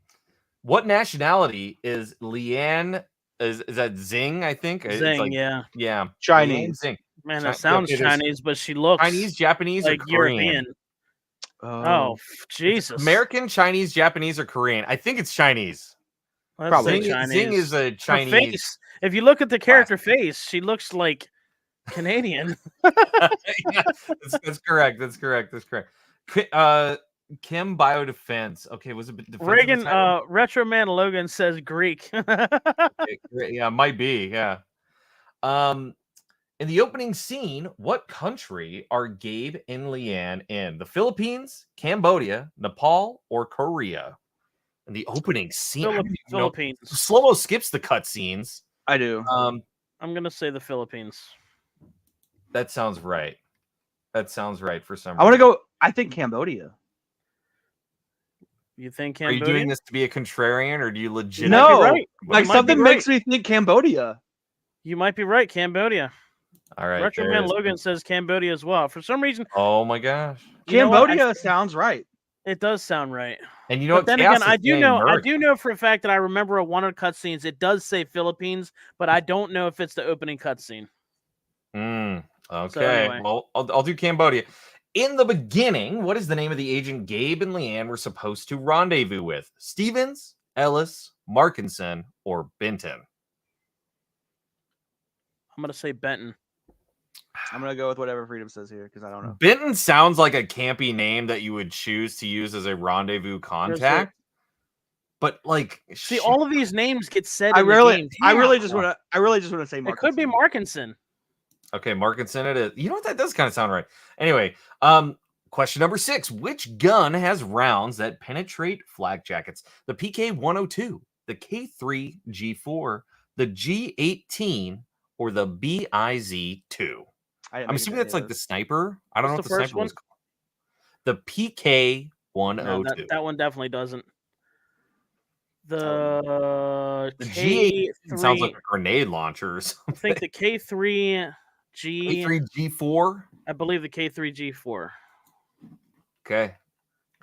Speaker 3: What nationality is Leanne? Is that Zing? I think it's
Speaker 1: Zing,
Speaker 3: like
Speaker 1: yeah.
Speaker 3: yeah,
Speaker 2: Chinese.
Speaker 3: Leanne Zing.
Speaker 1: Man,
Speaker 3: Chi-
Speaker 1: that sounds
Speaker 3: okay, there's
Speaker 1: Chinese, but she looks
Speaker 3: Chinese, Japanese,
Speaker 1: like
Speaker 3: or Korean?
Speaker 1: European.
Speaker 2: Oh,
Speaker 1: Jesus.
Speaker 3: American, Chinese, Japanese, or Korean? I think it's Chinese.
Speaker 1: Let's
Speaker 2: Probably.
Speaker 1: say Chinese.
Speaker 3: Zing is a
Speaker 1: Her
Speaker 3: Chinese.
Speaker 1: face. If you look at the character face, she looks like Canadian.
Speaker 3: Yeah, that's correct. That's correct. Kim Biodefense. Okay, was it defense?
Speaker 1: Reagan, Retro Man Logan says Greek.
Speaker 3: Yeah, might be. Yeah. In the opening scene, what country are Gabe and Leanne in? The Philippines, Cambodia, Nepal, or Korea? In the opening scene, I don't even know.
Speaker 1: Philippines.
Speaker 3: Slow-mo skips the cutscenes.
Speaker 2: I do.
Speaker 1: I'm gonna say the Philippines.
Speaker 3: That sounds right. That sounds right for some reason.
Speaker 2: I want to go. I think Cambodia.
Speaker 1: You think
Speaker 3: Are
Speaker 1: Cambodia?
Speaker 3: you doing this to be a contrarian, or do you
Speaker 1: You
Speaker 3: legitimately?
Speaker 1: might be
Speaker 2: No,
Speaker 1: right.
Speaker 2: like
Speaker 1: You might
Speaker 2: something
Speaker 1: be
Speaker 2: makes
Speaker 1: right.
Speaker 2: me think Cambodia.
Speaker 1: You might be right, Cambodia.
Speaker 3: All right.
Speaker 1: Retro
Speaker 3: there
Speaker 1: Man
Speaker 3: it is.
Speaker 1: Logan says Cambodia as well. For some reason,
Speaker 3: Oh my gosh.
Speaker 1: you know what?
Speaker 2: Cambodia sounds right.
Speaker 1: It does sound right.
Speaker 3: And you know
Speaker 1: But
Speaker 3: what?
Speaker 1: then
Speaker 3: Chaos
Speaker 1: again, I
Speaker 3: is
Speaker 1: do
Speaker 3: saying
Speaker 1: know
Speaker 3: America.
Speaker 1: for a fact that I remember at one of the cutscenes it does say Philippines, but I don't know if it's the opening cutscene.
Speaker 3: Okay.
Speaker 1: anyway.
Speaker 3: Well, I'll do Cambodia. In the beginning, what is the name of the agent Gabe and Leanne were supposed to rendezvous with? Stevens, Ellis, Markinson, or Benton?
Speaker 1: I'm gonna say Benton.
Speaker 2: I'm gonna go with whatever Freedom says here because I don't know.
Speaker 3: Benton sounds like a campy name that you would choose to use as a rendezvous contact. But like,
Speaker 1: See,
Speaker 3: shit.
Speaker 1: all of these names get said.
Speaker 2: I
Speaker 1: in the
Speaker 2: really
Speaker 1: game.
Speaker 2: just want to say.
Speaker 1: It could be Markinson.
Speaker 3: Okay, Markinson it is. You know what? That does kind of sound right. Anyway, question number 6. Which gun has rounds that penetrate flak jackets? The PK-102, the K3G4, the G18, or the BIZ-2? I'm assuming that's like the sniper. I don't know what the
Speaker 1: first
Speaker 3: sniper
Speaker 1: one?
Speaker 3: was called. The PK-102.
Speaker 1: No, that one definitely doesn't. The
Speaker 3: G18
Speaker 1: K3
Speaker 3: sounds like a grenade launcher or something.
Speaker 1: I think the K3G.
Speaker 3: K3G4?
Speaker 1: I believe the K3G4.
Speaker 3: Okay,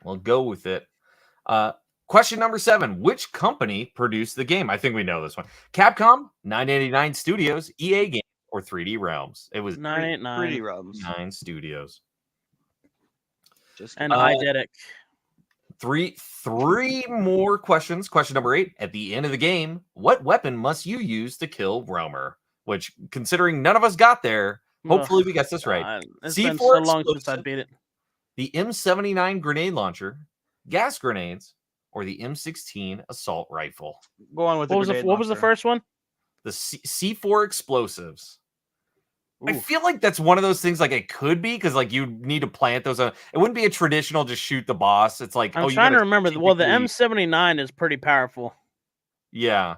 Speaker 3: we'll go with it. Question number 7. Which company produced the game? I think we know this one. Capcom, 989 Studios, EA Games, or 3D Realms? It was
Speaker 1: 989.
Speaker 2: 3D Realms.
Speaker 3: 9 Studios.
Speaker 1: And Eidetic.
Speaker 3: Three more questions. Question number 8. At the end of the game, what weapon must you use to kill Romer? Which, considering none of us got there, hopefully we got this right.
Speaker 1: It's
Speaker 3: C4
Speaker 1: been so long since I
Speaker 3: explosive,
Speaker 1: beat it.
Speaker 3: the M79 grenade launcher, gas grenades, or the M16 assault rifle?
Speaker 2: Go on with
Speaker 1: What was the first one?
Speaker 3: The C4 explosives. I
Speaker 1: Oof.
Speaker 3: feel like that's one of those things. Like it could be because like you need to plant those. It wouldn't be a traditional just shoot the boss. It's like
Speaker 1: I'm
Speaker 3: you
Speaker 1: trying to
Speaker 3: gotta
Speaker 1: remember. Well, the
Speaker 3: strategically-
Speaker 1: M79 is pretty powerful.
Speaker 3: Yeah,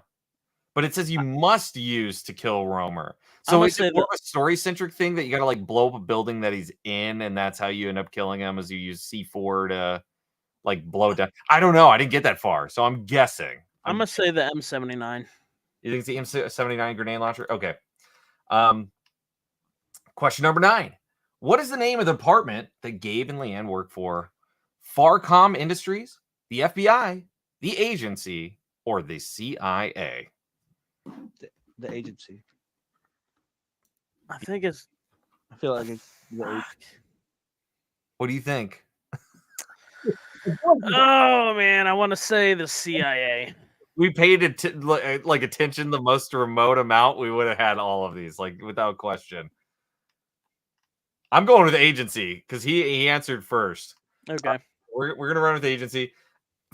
Speaker 3: but it says you must use to kill Romer.
Speaker 1: I'm
Speaker 3: So
Speaker 1: gonna
Speaker 3: is
Speaker 1: say
Speaker 3: it more of a story centric thing that you got to like blow up a building that he's in, and that's how you end up killing him? As you use C4 to like blow down. I don't know. I didn't get that far, so I'm guessing.
Speaker 1: I'm gonna say the M79.
Speaker 3: You think it's the M79 grenade launcher? Okay. Question number 9. What is the name of the department that Gabe and Leanne work for? Farcom Industries, the FBI, the agency, or the CIA?
Speaker 2: The agency.
Speaker 1: I think it's.
Speaker 2: I feel like it's the agency.
Speaker 3: What do you think?
Speaker 1: Oh man, I want to say the CIA.
Speaker 3: we paid like attention the most remote amount, we would have had all of these, like without question. I'm going with agency because he answered first.
Speaker 1: Okay.
Speaker 3: We're gonna run with agency.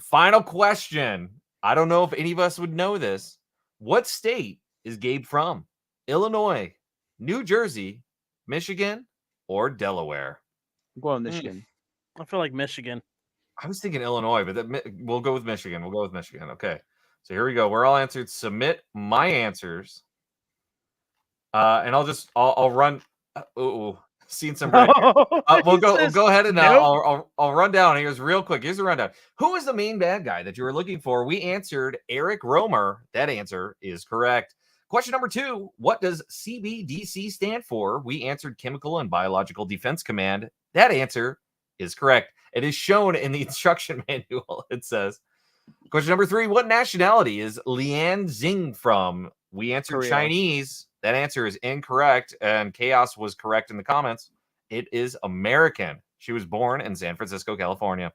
Speaker 3: Final question. I don't know if any of us would know this. What state is Gabe from? Illinois, New Jersey, Michigan, or Delaware?
Speaker 2: I'm going Michigan.
Speaker 1: I feel like Michigan.
Speaker 3: I was thinking Illinois, but we'll go with Michigan. We'll go with Michigan. Okay. So here we go. We're all answered. Submit my answers. And I'll run. Seen some. We'll go ahead and I'll run down. Here's real quick. Here's a rundown. Who is the main bad guy that you were looking for? We answered Eric Romer. That answer is correct. Question number 2. What does CBDC stand for? We answered Chemical and Biological Defense Command. That answer is correct. It is shown in the instruction manual. It says. Question number 3. What nationality is Lian Xing from? We answered
Speaker 2: Korea.
Speaker 3: Chinese. That answer is incorrect, and Chaos was correct in the comments. It is American. She was born in San Francisco, California.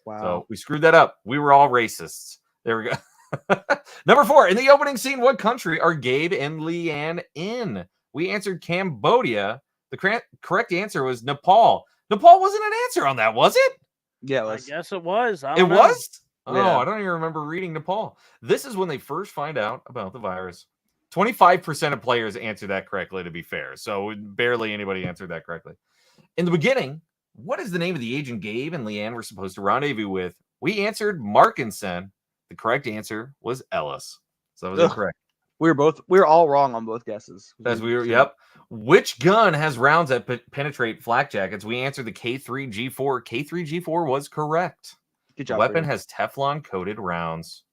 Speaker 2: Wow.
Speaker 3: So we screwed that up. We were all racists. There we go. Number 4. In the opening scene, what country are Gabe and Leanne in? We answered Cambodia. The correct answer was Nepal. Nepal wasn't an answer on that, was it?
Speaker 2: Yeah, it
Speaker 1: I
Speaker 2: was.
Speaker 1: guess it was.
Speaker 3: It was? Oh,
Speaker 2: Yeah.
Speaker 3: I don't even remember reading Nepal. This is when they first find out about the virus. 25% of players answered that correctly, to be fair. So barely anybody answered that correctly. In the beginning, what is the name of the agent Gabe and Leanne were supposed to rendezvous with? We answered Markinson. The correct answer was Ellis. So that was incorrect.
Speaker 2: We were all wrong on both guesses.
Speaker 3: Yep. Which gun has rounds that penetrate flak jackets? We answered the K3G4. K3G4 was correct.
Speaker 2: Good
Speaker 3: The
Speaker 2: job.
Speaker 3: weapon has Teflon coated rounds.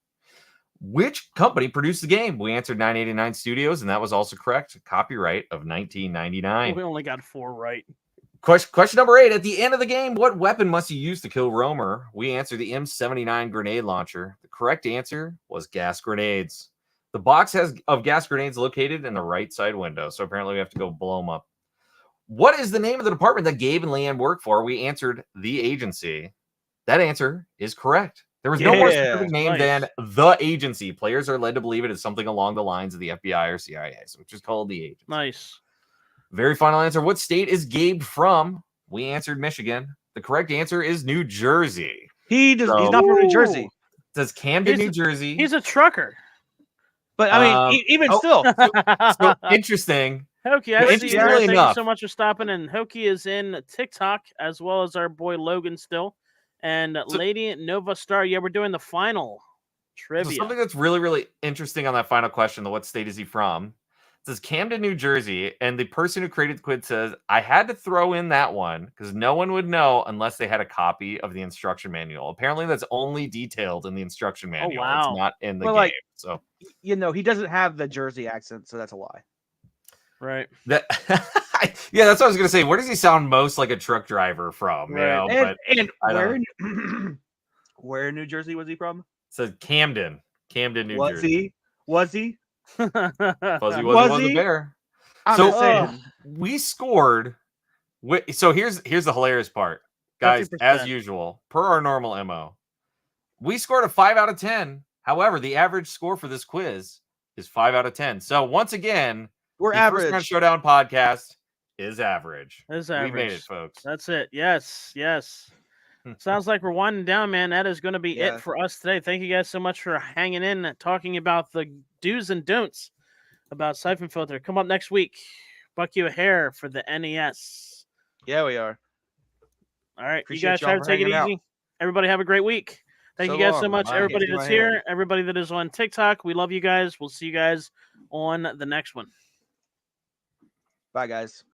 Speaker 3: Which company produced the game? We answered 989 Studios, and that was also correct. Copyright of 1999.
Speaker 1: We only got 4 right.
Speaker 3: Question number 8. At the end of the game, what weapon must you use to kill Romer? We answered the M79 grenade launcher. The correct answer was gas grenades. The box of gas grenades located in the right side window, so apparently we have to go blow them up. What is the name of the department that Gabe and Leanne work for? We answered the agency. That answer is correct. There was no more specific name than the agency. Players are led to believe it is something along the lines of the FBI or CIA, so it's just called the agency.
Speaker 1: Nice.
Speaker 3: Very final answer. What state is Gabe from? We answered Michigan. The correct answer is New Jersey.
Speaker 2: He's not from New Jersey.
Speaker 3: It says Camden, New Jersey.
Speaker 1: He's a trucker.
Speaker 2: But I mean, even still.
Speaker 3: So interesting.
Speaker 1: Hokey, I see you there.
Speaker 3: Interestingly
Speaker 1: Thank
Speaker 3: enough.
Speaker 1: you so much for stopping. And Hokey is in TikTok as well as our boy Logan still. And Lady Nova Star, yeah, we're doing the final trivia.
Speaker 3: So something that's really, really interesting on that final question, the what state is he from? It says Camden, New Jersey, and the person who created the quiz says, I had to throw in that one because no one would know unless they had a copy of the instruction manual. Apparently, that's only detailed in the instruction manual.
Speaker 1: Wow.
Speaker 3: It's not in the
Speaker 2: Well,
Speaker 3: game.
Speaker 2: like,
Speaker 3: So
Speaker 2: he doesn't have the Jersey accent, so that's a lie.
Speaker 1: Right.
Speaker 3: that yeah, that's what I was gonna say. Where does he sound most like a truck driver from?
Speaker 1: Right.
Speaker 3: You know,
Speaker 2: And
Speaker 3: I
Speaker 2: where
Speaker 3: don't-
Speaker 2: where in New Jersey was he from?
Speaker 3: it says Camden, New
Speaker 2: Was
Speaker 3: Jersey.
Speaker 2: Was he?
Speaker 3: Fuzzy
Speaker 2: Was
Speaker 3: was a
Speaker 2: he?
Speaker 3: bear.
Speaker 2: I'm
Speaker 3: So,
Speaker 2: just saying.
Speaker 3: We scored. So here's the hilarious part, guys.
Speaker 1: 50%.
Speaker 3: As usual, per our normal MO, we scored a 5 out of 10. However, the average score for this quiz is 5 out of 10. So once again,
Speaker 2: We're
Speaker 3: the
Speaker 2: average.
Speaker 3: First Round Showdown podcast is average.
Speaker 1: That's
Speaker 3: We
Speaker 1: average.
Speaker 3: made it, folks.
Speaker 1: That's it. Yes. Sounds like we're winding down, man. That is going to be
Speaker 2: Yeah.
Speaker 1: it for us today. Thank you guys so much for hanging in, talking about the do's and don'ts about Syphon Filter. Come up next week. Buck you a hair for the NES.
Speaker 2: Yeah, we are.
Speaker 1: All right.
Speaker 2: Appreciate
Speaker 1: you guys
Speaker 2: y'all
Speaker 1: try to
Speaker 2: for
Speaker 1: take it
Speaker 2: hanging out.
Speaker 1: easy. Everybody have a great week. Thank
Speaker 2: So
Speaker 1: you guys so
Speaker 2: long.
Speaker 1: much.
Speaker 3: Bye.
Speaker 1: Everybody
Speaker 2: Can't see
Speaker 1: that's
Speaker 2: my
Speaker 1: here,
Speaker 2: hand.
Speaker 1: everybody that is on TikTok. We love you guys. We'll see you guys on the next one.
Speaker 2: Bye, guys.